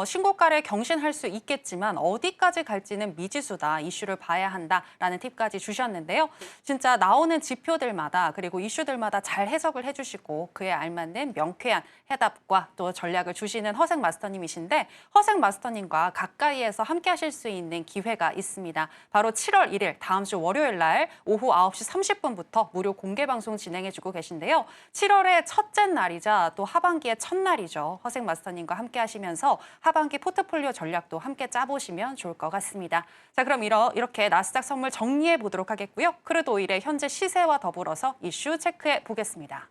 신고가를 경신할 수 있겠지만 어디까지 갈지는 미지수다. 이슈를 봐야 한다라는 팁까지 주셨는데요. 진짜 나오는 지표들마다 그리고 이슈들마다 잘 해석을 해주시고 그에 알맞는 명쾌한 해답과 또 전략을 주시는 허생 마스터님이신데 허생 마스터님과 가까이에서 함께 하실 수 있는 기회가 있습니다. 바로 7월 1일 다음 주 월요일 날 오후 9시 30분부터 무료 공개 방송 진행해주고 계신데요. 7월의 첫째 날이자 또 하반기의 첫날이죠. 허생 마스터님과 함께 하시면서 하반기 포트폴리오 전략도 함께 짜보시면 좋을 것 같습니다. 자, 그럼 이렇게 나스닥 선물 정리해 보도록 하겠고요. 크루드 오일의 현재 시세와 더불어서 이슈 체크해 보겠습니다.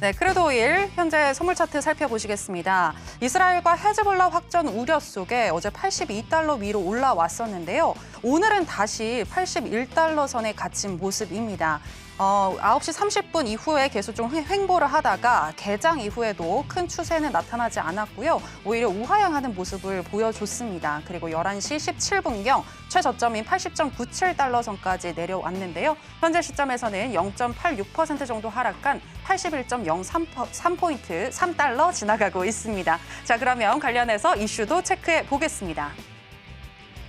네, 크루드 오일 현재 선물 차트 살펴보시겠습니다. 이스라엘과 헤즈볼라 확전 우려 속에 어제 82달러 위로 올라왔었는데요. 오늘은 다시 81달러 선에 갇힌 모습입니다. 9시 30분 이후에 계속 좀 횡보를 하다가 개장 이후에도 큰 추세는 나타나지 않았고요. 오히려 우하향하는 모습을 보여줬습니다. 그리고 11시 17분경 최저점인 80.97달러 선까지 내려왔는데요. 현재 시점에서는 0.86% 정도 하락한 81.03포인트 3달러 지나가고 있습니다. 자, 그러면 관련해서 이슈도 체크해 보겠습니다.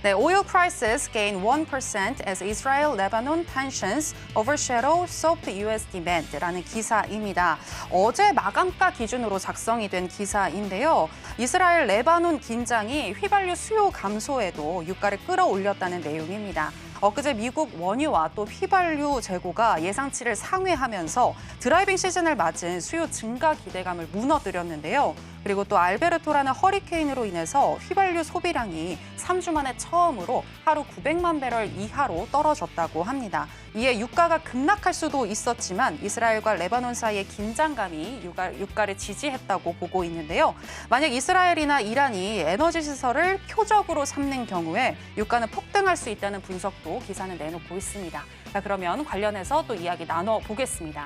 네, oil prices gain 1% as Israel-Lebanon tensions overshadow soft U.S. demand라는 기사입니다. 어제 마감가 기준으로 작성이 된 기사인데요. 이스라엘 레바논 긴장이 휘발유 수요 감소에도 유가를 끌어올렸다는 내용입니다. 엊그제 미국 원유와 또 휘발유 재고가 예상치를 상회하면서 드라이빙 시즌을 맞은 수요 증가 기대감을 무너뜨렸는데요. 그리고 또 알베르토라는 허리케인으로 인해서 휘발유 소비량이 3주 만에 처음으로 하루 900만 배럴 이하로 떨어졌다고 합니다. 이에 유가가 급락할 수도 있었지만 이스라엘과 레바논 사이의 긴장감이 유가를 지지했다고 보고 있는데요. 만약 이스라엘이나 이란이 에너지 시설을 표적으로 삼는 경우에 유가는 폭등할 수 있다는 분석도 기사는 내놓고 있습니다. 자, 그러면 관련해서 또 이야기 나눠보겠습니다.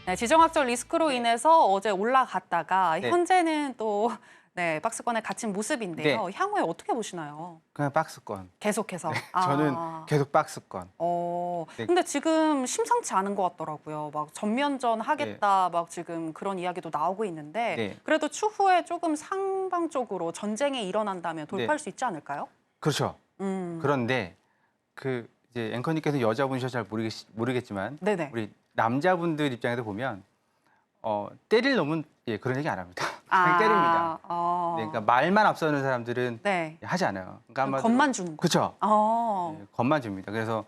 네, 지정학적 리스크로 인해서 어제 올라갔다가 현재는 또 박스권에 갇힌 모습인데요. 향후에 어떻게 보시나요? 그냥 박스권. 계속해서. 네, 저는 계속 박스권. 근데 지금 심상치 않은 것 같더라고요. 막 전면전 하겠다, 막 지금 그런 이야기도 나오고 있는데 그래도 추후에 조금 상방 쪽으로 전쟁이 일어난다면 돌파할 수 있지 않을까요? 그렇죠. 그런데 이제 앵커님께서 여자분이셔서 잘 모르겠지만 우리 남자분들 입장에서 보면 때릴 놈은 그런 얘기 안 합니다. 그냥 때립니다. 그러니까 말만 앞서는 사람들은 하지 않아요. 그러니까 겁만 주는 거. 그렇죠. 겁만 줍니다. 그래서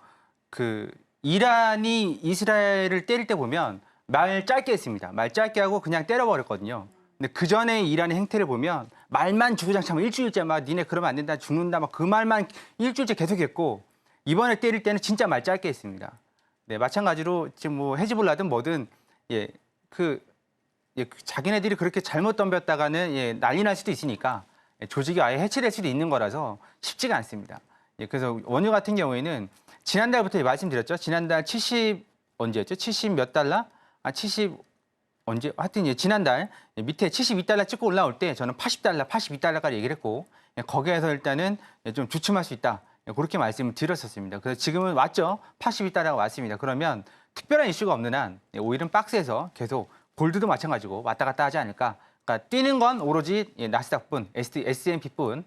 이란이 이스라엘을 때릴 때 보면 말 짧게 했습니다. 말 짧게 하고 그냥 때려버렸거든요. 근데 그 전에 일하는 행태를 보면 말만 주구장창 일주일째 막 니네 그러면 안 된다, 죽는다 막 그 말만 일주일째 계속했고 이번에 때릴 때는 진짜 말 짧게 했습니다. 네, 마찬가지로 지금 뭐 헤즈볼라든 뭐든 자기네들이 그렇게 잘못 덤볐다가는 난리 날 수도 있으니까 조직이 아예 해체될 수도 있는 거라서 쉽지가 않습니다. 그래서 원유 같은 경우에는 지난달부터 말씀드렸죠. 지난달 70 언제였죠? 70 몇 달러? 70 언제? 하여튼 지난달 밑에 72달러 찍고 올라올 때 저는 80달러, 82달러까지 얘기를 했고 거기에서 일단은 좀 주춤할 수 있다. 그렇게 말씀을 드렸었습니다. 그래서 지금은 왔죠. 82달러가 왔습니다. 그러면 특별한 이슈가 없는 한 오일은 박스에서 계속 골드도 마찬가지고 왔다 갔다 하지 않을까. 그러니까 뛰는 건 오로지 나스닥뿐, S&P뿐,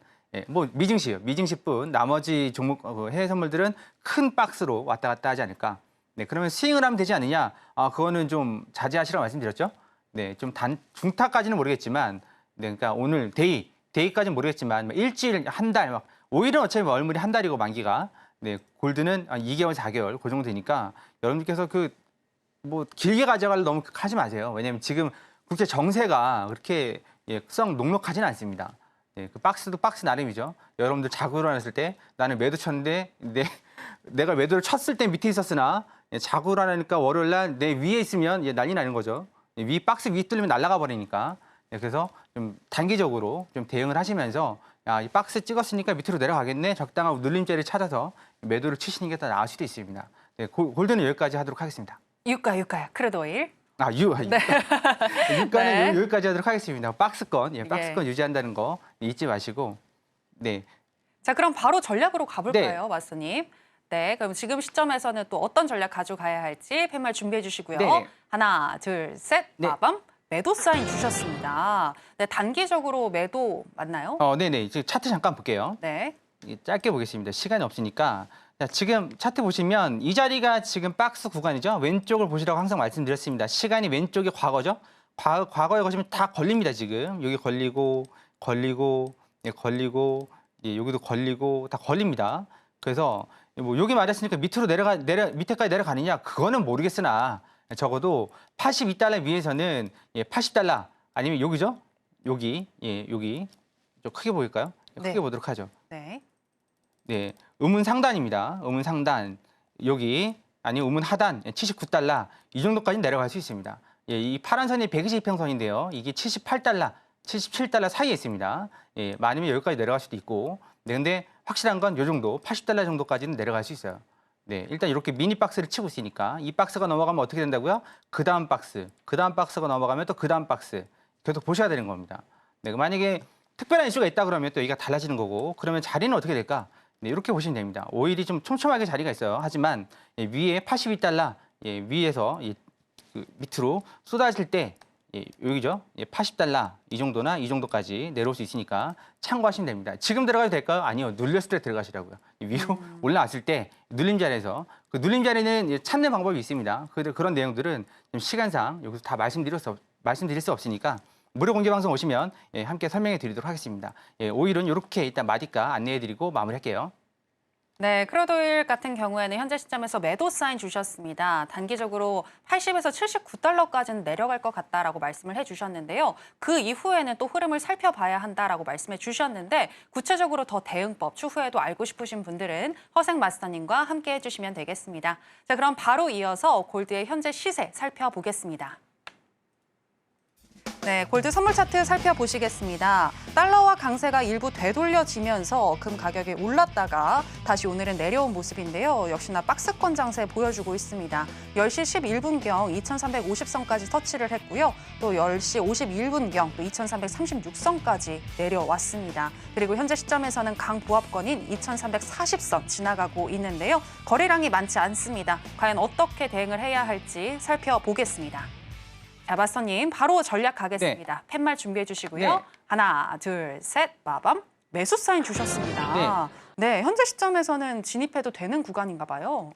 뭐 미증시뿐 나머지 종목 해외 선물들은 큰 박스로 왔다 갔다 하지 않을까. 네, 그러면 스윙을 하면 되지 않느냐? 그거는 좀 자제하시라고 말씀드렸죠. 네, 좀 중타까지는 모르겠지만, 네, 그러니까 오늘 데이까지는 모르겠지만, 일주일, 한 달, 막 오일은 어차피 얼물이 한 달이고 만기가, 네, 골드는 2개월, 4개월 그 정도 되니까 여러분들께서 뭐 길게 가져가려 너무 하지 마세요. 왜냐하면 지금 국제 정세가 그렇게 썩 녹록하지는 않습니다. 네, 그 박스도 박스 나름이죠. 여러분들 자고 일어났을 때 나는 매도 쳤는데 내가 매도를 쳤을 때 밑에 있었으나 자고 일어나니까 월요일 날 내 위에 있으면 난리 나는 거죠. 박스 위 뚫리면 날아가 버리니까. 그래서 좀 단기적으로 좀 대응을 하시면서 이 박스 찍었으니까 밑으로 내려가겠네. 적당한 눌림자리를 찾아서 매도를 치시는 게 더 나을 수도 있습니다. 네, 골드는 여기까지 하도록 하겠습니다. 유가요. 크루드 오일. 유가는 네. 여기까지 하도록 하겠습니다. 박스권 유지한다는 거 잊지 마시고. 네. 자, 그럼 바로 전략으로 가볼까요, 네. 마스님? 네, 그럼 지금 시점에서는 또 어떤 전략 가져가야 할지 팻말 준비해 주시고요. 네. 하나, 둘, 셋, 네. 빠밤. 매도 사인 주셨습니다. 네, 단기적으로 매도 맞나요? 네네. 지금 차트 잠깐 볼게요. 네. 짧게 보겠습니다. 시간이 없으니까. 자, 지금 차트 보시면 이 자리가 지금 박스 구간이죠. 왼쪽을 보시라고 항상 말씀드렸습니다. 시간이 왼쪽이 과거죠. 과거에 보시면 다 걸립니다. 지금 여기 걸리고 여기도 걸리고 다 걸립니다. 그래서 뭐 여기 맞았으니까 밑에까지 내려가느냐 그거는 모르겠으나 적어도 82달러 위에서는 80달러 아니면 여기죠. 여기 좀 크게 보일까요? 크게 네. 보도록 하죠. 네. 네, 음운 상단입니다. 음운 상단 여기 아니면 음운 하단 79달러 이 정도까지 내려갈 수 있습니다. 이 파란 선이 120평선인데요. 이게 78달러, 77달러 사이에 있습니다. 많으면 여기까지 내려갈 수도 있고. 네, 근데 확실한 건 이 정도 80달러 정도까지는 내려갈 수 있어요. 네, 일단 이렇게 미니 박스를 치고 있으니까 이 박스가 넘어가면 어떻게 된다고요? 그 다음 박스가 넘어가면 또 그 다음 박스 계속 보셔야 되는 겁니다. 네, 만약에 특별한 이슈가 있다 그러면 또 여기가 달라지는 거고 그러면 자리는 어떻게 될까? 네, 이렇게 보시면 됩니다. 오일이 좀 촘촘하게 자리가 있어요. 하지만 위에 82달러 위에서 그 밑으로 쏟아질 때 여기죠. 80달러 이 정도나 이 정도까지 내려올 수 있으니까 참고하시면 됩니다. 지금 들어가도 될까요? 아니요. 눌렸을 때 들어가시라고요. 위로 올라왔을 때 눌림자리에서 그 눌림자리는 찾는 방법이 있습니다. 그런 내용들은 좀 시간상 여기서 다 말씀드릴 수 없으니까 무료 공개 방송 오시면 함께 설명해 드리도록 하겠습니다. 오일은 이렇게 일단 마디가 안내해 드리고 마무리할게요. 네, 크루드 오일 같은 경우에는 현재 시점에서 매도 사인 주셨습니다. 단기적으로 80에서 79달러까지는 내려갈 것 같다라고 말씀을 해주셨는데요. 그 이후에는 또 흐름을 살펴봐야 한다라고 말씀해 주셨는데 구체적으로 더 대응법 추후에도 알고 싶으신 분들은 허생 마스터님과 함께 해주시면 되겠습니다. 자, 그럼 바로 이어서 골드의 현재 시세 살펴보겠습니다. 네, 골드 선물 차트 살펴보시겠습니다. 달러와 강세가 일부 되돌려지면서 금 가격이 올랐다가 다시 오늘은 내려온 모습인데요. 역시나 박스권 장세 보여주고 있습니다. 10시 11분경 2350선까지 터치를 했고요. 또 10시 51분경 또 2336선까지 내려왔습니다. 그리고 현재 시점에서는 강보합권인 2340선 지나가고 있는데요. 거래량이 많지 않습니다. 과연 어떻게 대응을 해야 할지 살펴보겠습니다. 자, 마스터님 바로 전략 가겠습니다. 팻말 준비해 주시고요. 네. 하나, 둘, 셋, 빠밤. 매수 사인 주셨습니다. 네, 현재 시점에서는 진입해도 되는 구간인가 봐요.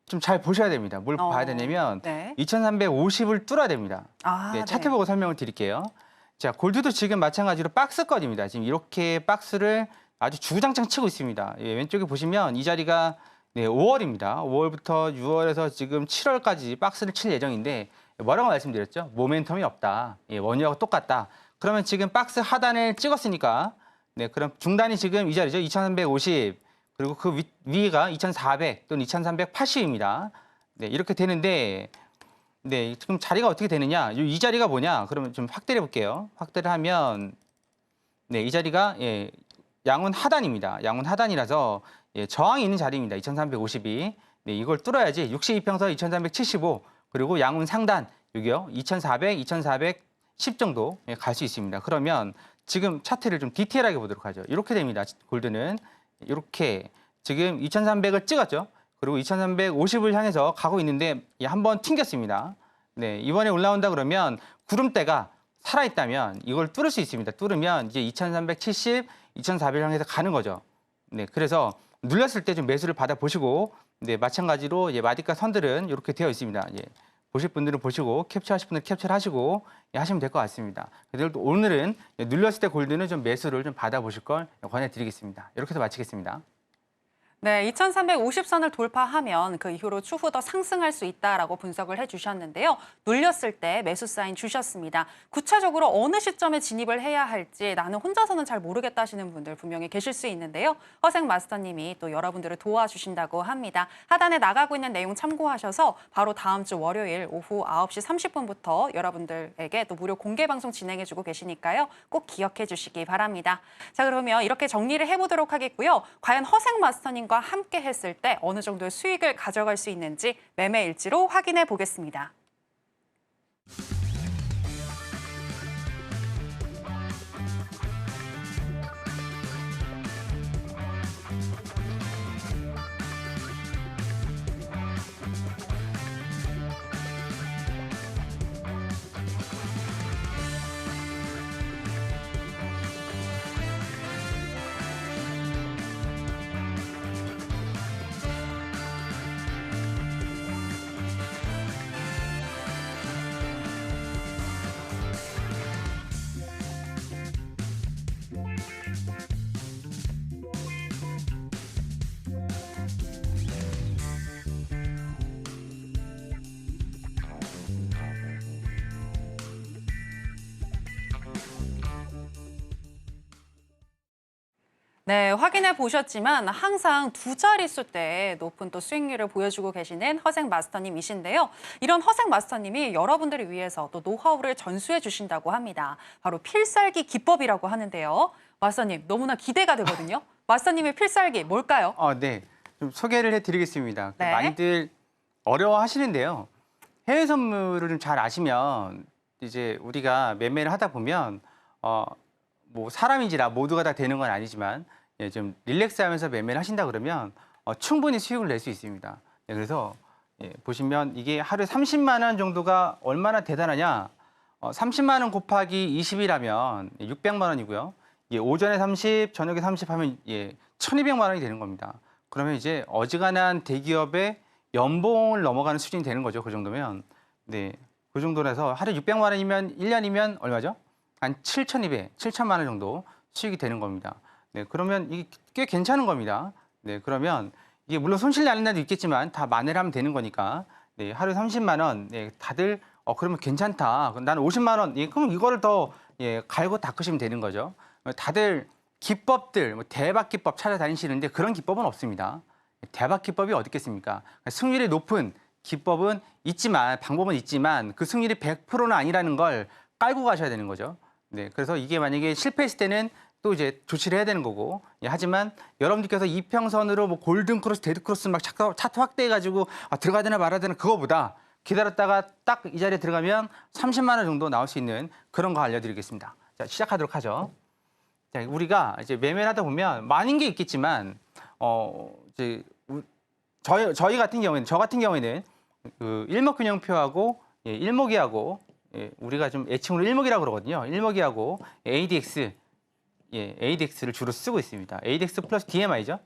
좀 잘 보셔야 됩니다. 뭘 봐야 되냐면 네. 2350을 뚫어야 됩니다. 네. 차트 보고 설명을 드릴게요. 자, 골드도 지금 마찬가지로 박스권입니다. 지금 이렇게 박스를 아주 주구장창 치고 있습니다. 왼쪽에 보시면 이 자리가 네, 5월입니다. 5월부터 6월에서 지금 7월까지 박스를 칠 예정인데 뭐라고 말씀드렸죠? 모멘텀이 없다. 예, 원유하고 똑같다. 그러면 지금 박스 하단을 찍었으니까 네, 그럼 중단이 지금 이 자리죠. 2350 그리고 그 위가 2400 또는 2380입니다. 네, 이렇게 되는데 네, 지금 자리가 어떻게 되느냐? 이 자리가 뭐냐? 그러면 좀 확대해 볼게요. 확대를 하면 네, 이 자리가 예, 양운 하단입니다. 양운 하단이라서 예, 저항이 있는 자리입니다. 2352. 네, 이걸 뚫어야지 62평선 2375 그리고 양운 상단 여기요. 2400, 2410 정도 예, 갈 수 있습니다. 그러면 지금 차트를 좀 디테일하게 보도록 하죠. 이렇게 됩니다. 골드는 이렇게 지금 2300을 찍었죠. 그리고 2350을 향해서 가고 있는데 예, 한번 튕겼습니다. 네, 이번에 올라온다 그러면 구름대가 살아있다면 이걸 뚫을 수 있습니다. 뚫으면 이제 2370, 2400 향해서 가는 거죠. 네, 그래서 눌렸을 때 좀 매수를 받아보시고 네, 마찬가지로 예, 마디가 선들은 이렇게 되어 있습니다. 예, 보실 분들은 보시고 캡처하실 분들은 캡처를 하시고 예, 하시면 될 것 같습니다. 그래도 오늘은 예, 눌렸을 때 골드는 좀 매수를 좀 받아보실 걸 권해드리겠습니다. 이렇게 해서 마치겠습니다. 네, 2350선을 돌파하면 그 이후로 추후 더 상승할 수 있다라고 분석을 해주셨는데요. 눌렸을 때 매수 사인 주셨습니다. 구체적으로 어느 시점에 진입을 해야 할지 나는 혼자서는 잘 모르겠다 하시는 분들 분명히 계실 수 있는데요. 허생 마스터님이 또 여러분들을 도와주신다고 합니다. 하단에 나가고 있는 내용 참고하셔서 바로 다음 주 월요일 오후 9시 30분부터 여러분들에게 또 무료 공개 방송 진행해주고 계시니까요. 꼭 기억해 주시기 바랍니다. 자, 그러면 이렇게 정리를 해보도록 하겠고요. 과연 허생 마스터님 과 함께 했을 때 어느 정도의 수익을 가져갈 수 있는지 매매 일지로 확인해 보겠습니다. 네, 확인해 보셨지만 항상 두 자릿수대 높은 또 수익률을 보여주고 계시는 허생 마스터님이신데요. 이런 허생 마스터님이 여러분들을 위해서 또 노하우를 전수해 주신다고 합니다. 바로 필살기 기법이라고 하는데요. 마스터님, 너무나 기대가 되거든요. 마스터님의 필살기 뭘까요? 네, 좀 소개를 해드리겠습니다. 네. 많이들 어려워하시는데요. 해외 선물을 좀 잘 아시면 이제 우리가 매매를 하다 보면 뭐 사람인지라 모두가 다 되는 건 아니지만 예, 좀 릴렉스하면서 매매를 하신다 그러면 충분히 수익을 낼 수 있습니다. 예, 그래서 예, 보시면 이게 하루에 30만 원 정도가 얼마나 대단하냐? 30만 원 곱하기 20이라면 600만 원이고요. 예, 오전에 30, 저녁에 30 하면 예, 1,200만 원이 되는 겁니다. 그러면 이제 어지간한 대기업의 연봉을 넘어가는 수준이 되는 거죠. 그 정도면. 네, 그 정도라서 하루에 600만 원이면 1년이면 얼마죠? 한 7,200, 7천만 원 정도 수익이 되는 겁니다. 네, 그러면 이게 꽤 괜찮은 겁니다. 네, 그러면 이게 물론 손실 나는 날도 있겠지만 다 만회를 하면 되는 거니까 네, 하루에 30만 원, 네, 다들 그러면 괜찮다. 나는 50만 원, 예, 그럼 이거를 더 예, 갈고 닦으시면 되는 거죠. 다들 기법들, 뭐 대박 기법 찾아다니시는데 그런 기법은 없습니다. 대박 기법이 어디 있겠습니까? 승률이 높은 기법은 있지만 방법은 있지만 그 승률이 100%는 아니라는 걸 깔고 가셔야 되는 거죠. 네, 그래서 이게 만약에 실패했을 때는 또 이제 조치를 해야 되는 거고, 예, 하지만 여러분들께서 이평선으로 뭐 골든 크로스, 데드 크로스 막 차트 확대해가지고 들어가야 되나 말아야 되나 그거보다 기다렸다가 딱 이 자리에 들어가면 30만 원 정도 나올 수 있는 그런 거 알려드리겠습니다. 자, 시작하도록 하죠. 자, 우리가 이제 매매를 하다 보면 많은 게 있겠지만, 이제 저희 같은 경우에는 저 같은 경우에는 그 일목균형표하고 예, 일목이하고 예, 우리가 좀 애칭으로 일목이라고 그러거든요. 일목이하고 ADX, 예, ADX를 주로 쓰고 있습니다. ADX 플러스 DMI죠.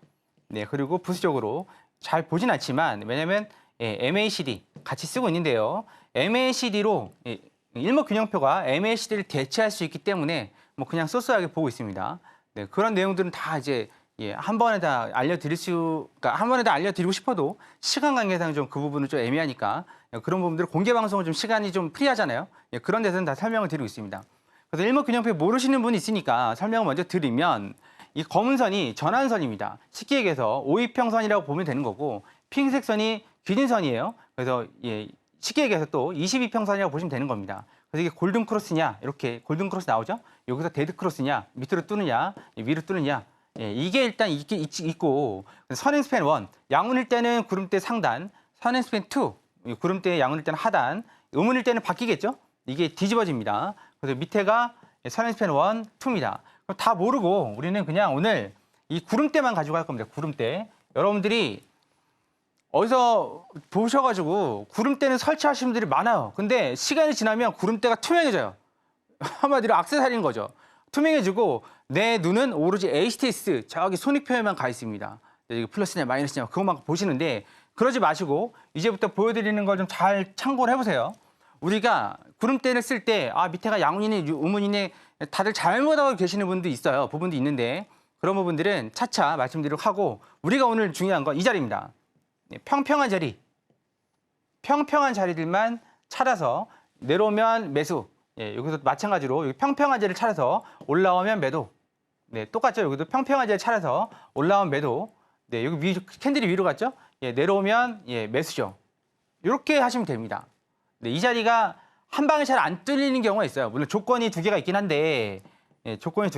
네, 그리고 부수적으로 잘 보진 않지만 왜냐하면 예, MACD 같이 쓰고 있는데요. MACD로 예, 일목균형표가 MACD를 대체할 수 있기 때문에 뭐 그냥 소소하게 보고 있습니다. 네, 그런 내용들은 다 이제 한 번에 다 그러니까 한 번에 다 알려드리고 싶어도 시간 관계상 좀 그 부분은 좀 애매하니까 그런 부분들 공개 방송은 좀 시간이 좀 프리하잖아요. 그런 데서는 다 설명을 드리고 있습니다. 그래서 일목균형표 모르시는 분이 있으니까 설명을 먼저 드리면 이 검은 선이 전환선입니다. 쉽게 얘기해서 오이평선이라고 보면 되는 거고 핑색 선이 귀진선이에요. 그래서 쉽게 얘기해서 또 22평선이라고 보시면 되는 겁니다. 그래서 이게 골든 크로스냐 이렇게 골든 크로스 나오죠. 여기서 데드 크로스냐 밑으로 뚫느냐 위로 뚫느냐 이게 일단 있고 선행스팬 1 양운일 때는 구름대 상단, 선행스팬 2 구름대 양운일 때는 하단, 음운일 때는 바뀌겠죠. 이게 뒤집어집니다. 그래서 밑에가 선행스팬 1, 2입니다. 그럼 다 모르고 우리는 그냥 오늘 이 구름대만 가지고 할 겁니다. 구름대. 여러분들이 어디서 보셔가지고 구름대는 설치하시는 분들이 많아요. 근데 시간이 지나면 구름대가 투명해져요. 한마디로 액세서리인 거죠. 투명해지고 내 눈은 오로지 HTS 저기 손익표에만 가 있습니다. 여기 플러스냐 마이너스냐 그것만 보시는데 그러지 마시고 이제부터 보여드리는 걸 좀 잘 참고를 해보세요. 우리가 구름대를 쓸 때 밑에가 양운이네 음운이네 다들 잘못 알고 계시는 분도 있어요. 부분도 있는데 그런 부분들은 차차 말씀드리도록 하고 우리가 오늘 중요한 건 이 자리입니다. 평평한 자리. 평평한 자리들만 찾아서 내려오면 매수. 여기서 마찬가지로 여기 평평한 자리를 찾아서 올라오면 매도. 똑같죠. 여기도 평평한 자리를 찾아서 올라오면 매도. 여기 캔들이 위로 갔죠. 내려오면 매수죠. 이렇게 하시면 됩니다. 이 자리가 한 방에 잘 안 뚫리는 경우가 있어요. 물론 조건이 두 개가 있긴 한데, 이 조건이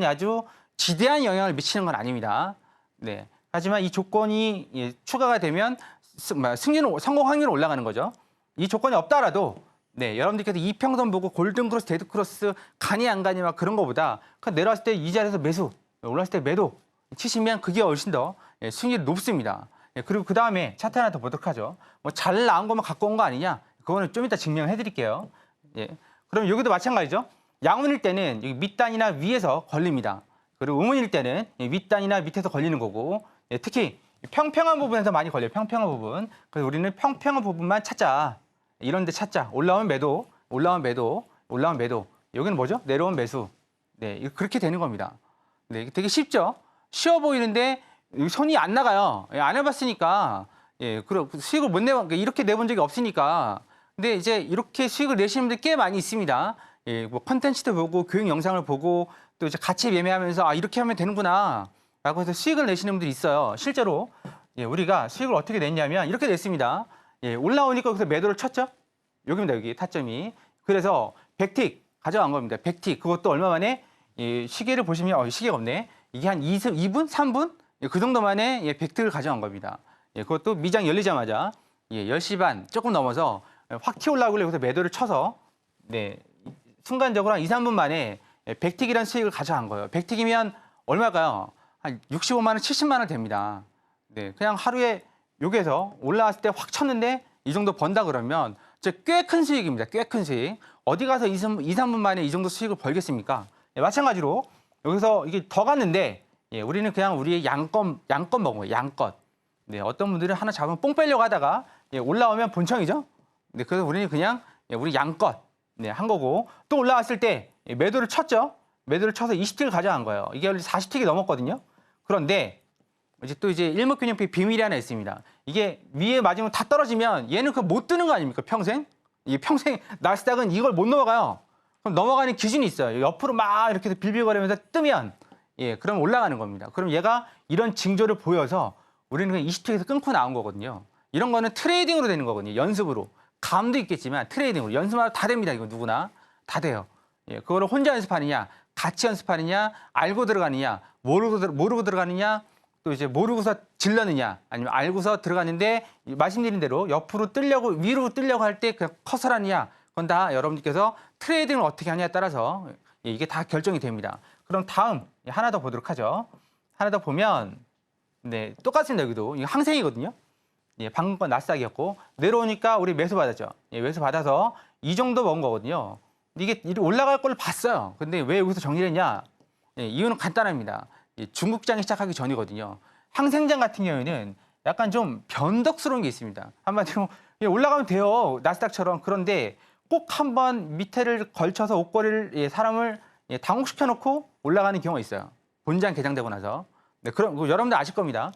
아주 지대한 영향을 미치는 건 아닙니다. 하지만 이 조건이 추가가 되면 성공 확률은 올라가는 거죠. 이 조건이 없다라도 여러분들께서 이평선 보고 골든크로스, 데드크로스 가니 안 가니 막 그런 거보다 내려왔을 때 이 자리에서 매수, 올라왔을 때 매도 치시면 그게 훨씬 더 수익률이 높습니다. 그리고 그 다음에 차트 하나 더 보도록 하죠. 뭐 잘 나온 것만 갖고 온 거 아니냐? 그거는 좀 이따 증명해 드릴게요. 그럼 여기도 마찬가지죠. 양운일 때는 여기 밑단이나 위에서 걸립니다. 그리고 음운일 때는 윗단이나 밑에서 걸리는 거고 특히 평평한 부분에서 많이 걸려요. 평평한 부분. 그래서 우리는 평평한 부분만 찾자. 이런 데 찾자. 올라오면 매도, 올라오면 매도, 올라오면 매도. 여기는 뭐죠? 내려오면 매수. 그렇게 되는 겁니다. 되게 쉽죠? 쉬워 보이는데 손이 안 나가요. 안 해봤으니까. 그리고 수익을 못 내본, 이렇게 내본 적이 없으니까. 근데 이제 이렇게 수익을 내시는 분들 꽤 많이 있습니다. 뭐 컨텐츠도 보고 교육 영상을 보고 또 이제 같이 매매하면서 이렇게 하면 되는구나. 라고 해서 수익을 내시는 분들이 있어요. 실제로 우리가 수익을 어떻게 냈냐면 이렇게 냈습니다. 올라오니까 여기서 매도를 쳤죠. 여기입니다. 여기 타점이. 그래서 100틱 가져간 겁니다. 100틱. 그것도 얼마 만에 시계를 보시면 시계가 없네. 이게 한 2분? 3분? 그 정도 만에 100틱을 가져간 겁니다. 그것도 미장 열리자마자 10시 반 조금 넘어서 확 튀어올라오길래 여기서 매도를 쳐서 순간적으로 한 2, 3분 만에 100틱이라는 수익을 가져간 거예요. 100틱이면 얼마일까요? 한 65만 원, 70만 원 됩니다. 그냥 하루에 여기에서 올라왔을 때 확 쳤는데 이 정도 번다 그러면 꽤 큰 수익입니다. 꽤 큰 수익. 어디 가서 2, 3분 만에 이 정도 수익을 벌겠습니까? 마찬가지로 여기서 이게 더 갔는데 우리는 그냥 우리의 양껏 먹은 거예요. 양껏. 어떤 분들은 하나 잡으면 뽕 빼려고 하다가 올라오면 본청이죠. 그래서 우리는 그냥 우리 양껏 한 거고 또 올라왔을 때 매도를 쳤죠. 매도를 쳐서 20틱을 가져간 거예요. 이게 원래 40틱이 넘었거든요. 그런데 이제 일목균형표의 비밀이 하나 있습니다. 이게 위에 맞으면 다 떨어지면 얘는 그거 못 뜨는 거 아닙니까? 평생? 이게 평생 나스닥은 이걸 못 넘어가요. 그럼 넘어가는 기준이 있어요. 옆으로 막 이렇게 빌빌거리면서 뜨면 그럼 올라가는 겁니다. 그럼 얘가 이런 징조를 보여서 우리는 그냥 20틱에서 끊고 나온 거거든요. 이런 거는 트레이딩으로 되는 거거든요. 연습으로. 감도 있겠지만 트레이딩으로. 연습하면 다 됩니다. 이거 누구나. 다 돼요. 그거를 혼자 연습하느냐, 같이 연습하느냐, 알고 들어가느냐, 모르고 들어가느냐, 또 이제 모르고서 질러느냐, 아니면 알고서 들어갔는데 말씀드린 대로 옆으로 뜨려고, 위로 뜨려고 할 때 그냥 커서라느냐, 그건 다 여러분들께서 트레이딩을 어떻게 하냐에 따라서 이게 다 결정이 됩니다. 그럼 다음 하나 더 보도록 하죠. 하나 더 보면 똑같습니다. 여기도 이거 항생이거든요. 방금 건 나스닥이었고 내려오니까 우리 매수 받았죠. 매수 받아서 이 정도 먹은 거거든요. 이게 올라갈 걸 봤어요. 근데 왜 여기서 정리를 했냐? 이유는 간단합니다. 중국장이 시작하기 전이거든요. 항생장 같은 경우에는 약간 좀 변덕스러운 게 있습니다. 한마디로 올라가면 돼요. 나스닥처럼. 그런데 꼭 한번 밑에를 걸쳐서 옷걸이를 사람을 예, 당혹시켜놓고 올라가는 경우가 있어요. 본장 개장되고 나서. 네, 그럼 여러분들 아실 겁니다.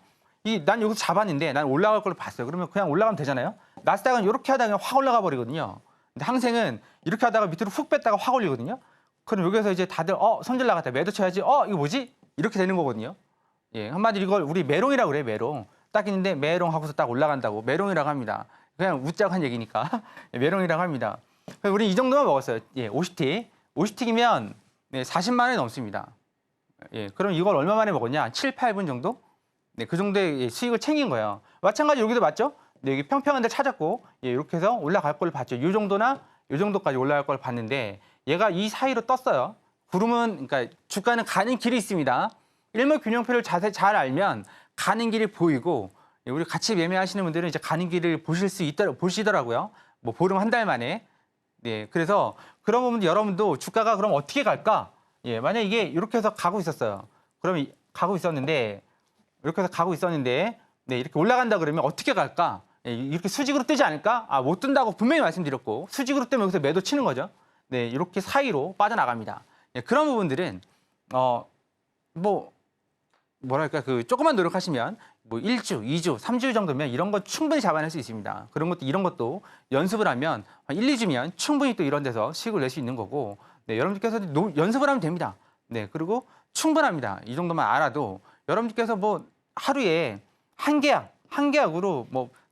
난 여기서 잡았는데 난 올라갈 걸 봤어요. 그러면 그냥 올라가면 되잖아요. 나스닥은 이렇게 하다가 그냥 확 올라가 버리거든요. 근데 항생은 이렇게 하다가 밑으로 훅 뺐다가 확 올리거든요. 그럼 여기서 이제 다들 손절 나갔다 매도 쳐야지. 이거 뭐지? 이렇게 되는 거거든요. 예, 한마디로 이걸 우리 메롱이라고 그래요. 메롱. 딱 있는데 메롱 하고서 딱 올라간다고 메롱이라고 합니다. 그냥 웃자고 한 얘기니까 메롱이라고 합니다. 우리 이 정도만 먹었어요. 예, 50틱. 50틱이면 네, 40만 원이 넘습니다. 예, 그럼 이걸 얼마 만에 먹었냐? 7, 8분 정도? 네, 그 정도의 수익을 챙긴 거예요. 마찬가지로 여기도 맞죠? 네, 여기 평평한 데 찾았고, 예, 이렇게 해서 올라갈 걸 봤죠. 이 정도나 이 정도까지 올라갈 걸 봤는데, 얘가 이 사이로 떴어요. 구름은, 그러니까 주가는 가는 길이 있습니다. 일목균형표를 자세히 잘 알면 가는 길이 보이고, 예, 우리 같이 매매하시는 분들은 이제 가는 길을 보시더라고요. 뭐 보름 한 달 만에. 네, 그래서 그런 부분도 여러분도 주가가 그럼 어떻게 갈까? 예, 만약 이게 이렇게 해서 가고 있었어요. 그러면 가고 있었는데, 이렇게 해서 가고 있었는데, 네, 이렇게 올라간다 그러면 어떻게 갈까? 예, 이렇게 수직으로 뜨지 않을까? 못 뜬다고 분명히 말씀드렸고, 수직으로 뜨면 여기서 매도 치는 거죠. 네, 이렇게 사이로 빠져나갑니다. 예, 그런 부분들은, 뭐랄까, 조금만 노력하시면, 1주, 2주, 3주 정도면 이런 거 충분히 잡아낼 수 있습니다. 이런 것도 연습을 하면, 1, 2주면 충분히 또 이런 데서 수익을 낼 수 있는 거고, 네, 여러분들께서 연습을 하면 됩니다. 네, 그리고 충분합니다. 이 정도만 알아도 여러분들께서 하루에 한 계약으로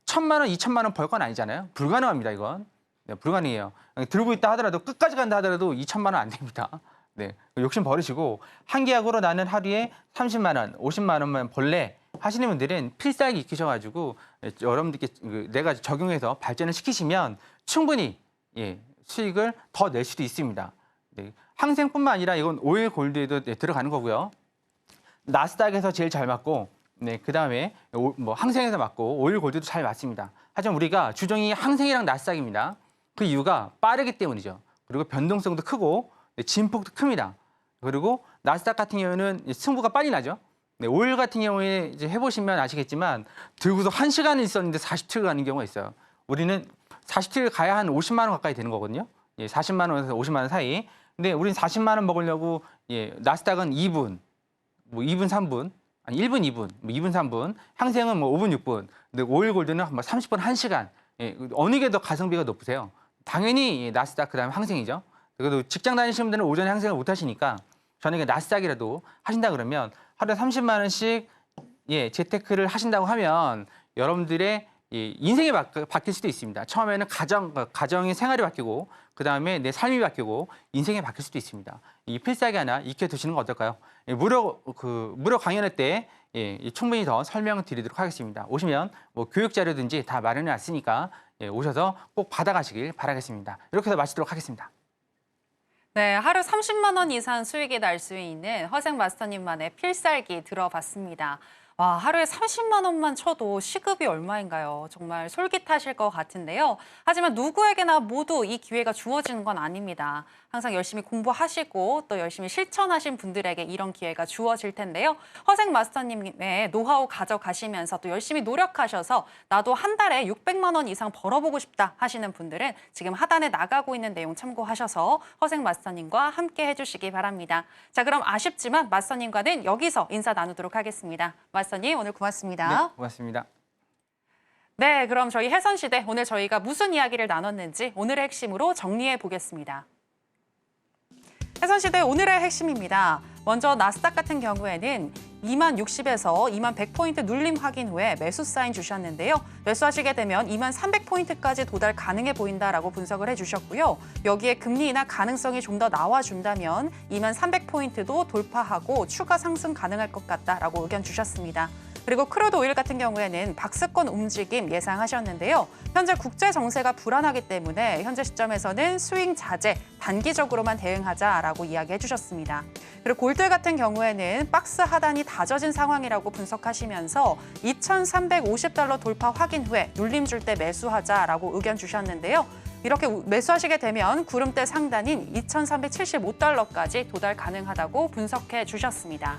1,000만 원, 2,000만 원 벌 건 아니잖아요. 불가능합니다, 이건. 네, 불가능해요. 들고 있다 하더라도 끝까지 간다 하더라도 2,000만 원 안 됩니다. 네, 욕심 버리시고 한 계약으로 나는 하루에 30만 원, 50만 원만 벌래 하시는 분들은 필살기 익히셔가지고 여러분들께 내가 적용해서 발전을 시키시면 충분히 수익을 더 낼 수도 있습니다. 네, 항생뿐만 아니라 이건 오일 골드에도 들어가는 거고요. 나스닥에서 제일 잘 맞고, 네, 그 다음에 항생에서 맞고 오일 골드도 잘 맞습니다. 하지만 우리가 주종이 항생이랑 나스닥입니다. 그 이유가 빠르기 때문이죠. 그리고 변동성도 크고 진폭도 큽니다. 그리고 나스닥 같은 경우는 승부가 빨리 나죠. 네, 오일 같은 경우에 이제 해보시면 아시겠지만 들고서 1시간을 있었는데 40틱을 가는 경우가 있어요. 우리는 40틱을 가야 한 50만 원 가까이 되는 거거든요. 40만 원에서 50만 원 사이. 근데 우리는 40만 원 먹으려고 나스닥은 2분, 2분 3분, 아니 1분 2분, 2분 3분, 항생은 5분 6분, 근데 오일 골드는 30분 1시간. 어느 게 더 가성비가 높으세요? 당연히 나스닥 그다음에 항생이죠. 그래도 직장 다니시는 분들은 오전에 항생을 못 하시니까 저녁에 나스닥이라도 하신다 그러면 하루에 30만 원씩 재테크를 하신다고 하면 여러분들의 인생이 바뀔 수도 있습니다. 처음에는 가정의 생활이 바뀌고 그다음에 내 삶이 바뀌고 인생이 바뀔 수도 있습니다. 이 필살기 하나 익혀두시는 건 어떨까요? 무료 강연회 때 충분히 더 설명을 드리도록 하겠습니다. 오시면 교육 자료든지 다 마련해 놨으니까 오셔서 꼭 받아가시길 바라겠습니다. 이렇게 해서 마치도록 하겠습니다. 네, 하루 30만 원 이상 수익이 날 수 있는 허생 마스터님만의 필살기 들어봤습니다. 와, 하루에 30만 원만 쳐도 시급이 얼마인가요? 정말 솔깃하실 것 같은데요. 하지만 누구에게나 모두 이 기회가 주어지는 건 아닙니다. 항상 열심히 공부하시고 또 열심히 실천하신 분들에게 이런 기회가 주어질 텐데요. 허생 마스터님의 노하우 가져가시면서 또 열심히 노력하셔서 나도 한 달에 600만 원 이상 벌어보고 싶다 하시는 분들은 지금 하단에 나가고 있는 내용 참고하셔서 허생 마스터님과 함께 해주시기 바랍니다. 자, 그럼 아쉽지만 마스터님과는 여기서 인사 나누도록 하겠습니다. 마스터님, 오늘 고맙습니다. 네, 고맙습니다. 네, 그럼 저희 해선시대 오늘 저희가 무슨 이야기를 나눴는지 오늘의 핵심으로 정리해 보겠습니다. 해선시대 오늘의 핵심입니다. 먼저 나스닥 같은 경우에는 2만 60에서 2만 100포인트 눌림 확인 후에 매수 사인 주셨는데요. 매수하시게 되면 2만 300포인트까지 도달 가능해 보인다라고 분석을 해주셨고요. 여기에 금리 인하 가능성이 좀 더 나와준다면 2만 300포인트도 돌파하고 추가 상승 가능할 것 같다라고 의견 주셨습니다. 그리고 크루드 오일 같은 경우에는 박스권 움직임 예상하셨는데요. 현재 국제 정세가 불안하기 때문에 현재 시점에서는 스윙 자제, 단기적으로만 대응하자라고 이야기해 주셨습니다. 그리고 골드 같은 경우에는 박스 하단이 다져진 상황이라고 분석하시면서 2,350달러 돌파 확인 후에 눌림 줄 때 매수하자라고 의견 주셨는데요. 이렇게 매수하시게 되면 구름대 상단인 2,375달러까지 도달 가능하다고 분석해 주셨습니다.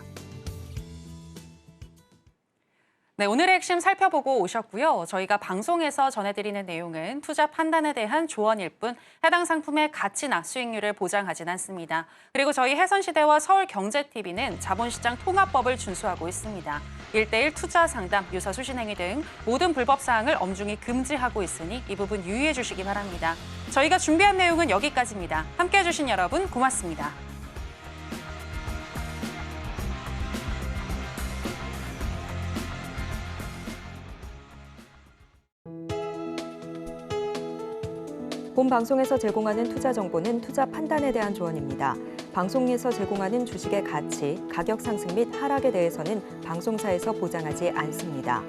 네, 오늘의 핵심 살펴보고 오셨고요. 저희가 방송에서 전해드리는 내용은 투자 판단에 대한 조언일 뿐 해당 상품의 가치나 수익률을 보장하진 않습니다. 그리고 저희 해선시대와 서울경제TV는 자본시장 통합법을 준수하고 있습니다. 1:1 투자 상담, 유사 수신행위 등 모든 불법 사항을 엄중히 금지하고 있으니 이 부분 유의해 주시기 바랍니다. 저희가 준비한 내용은 여기까지입니다. 함께해 주신 여러분 고맙습니다. 본 방송에서 제공하는 투자 정보는 투자 판단에 대한 조언입니다. 방송에서 제공하는 주식의 가치, 가격 상승 및 하락에 대해서는 방송사에서 보장하지 않습니다.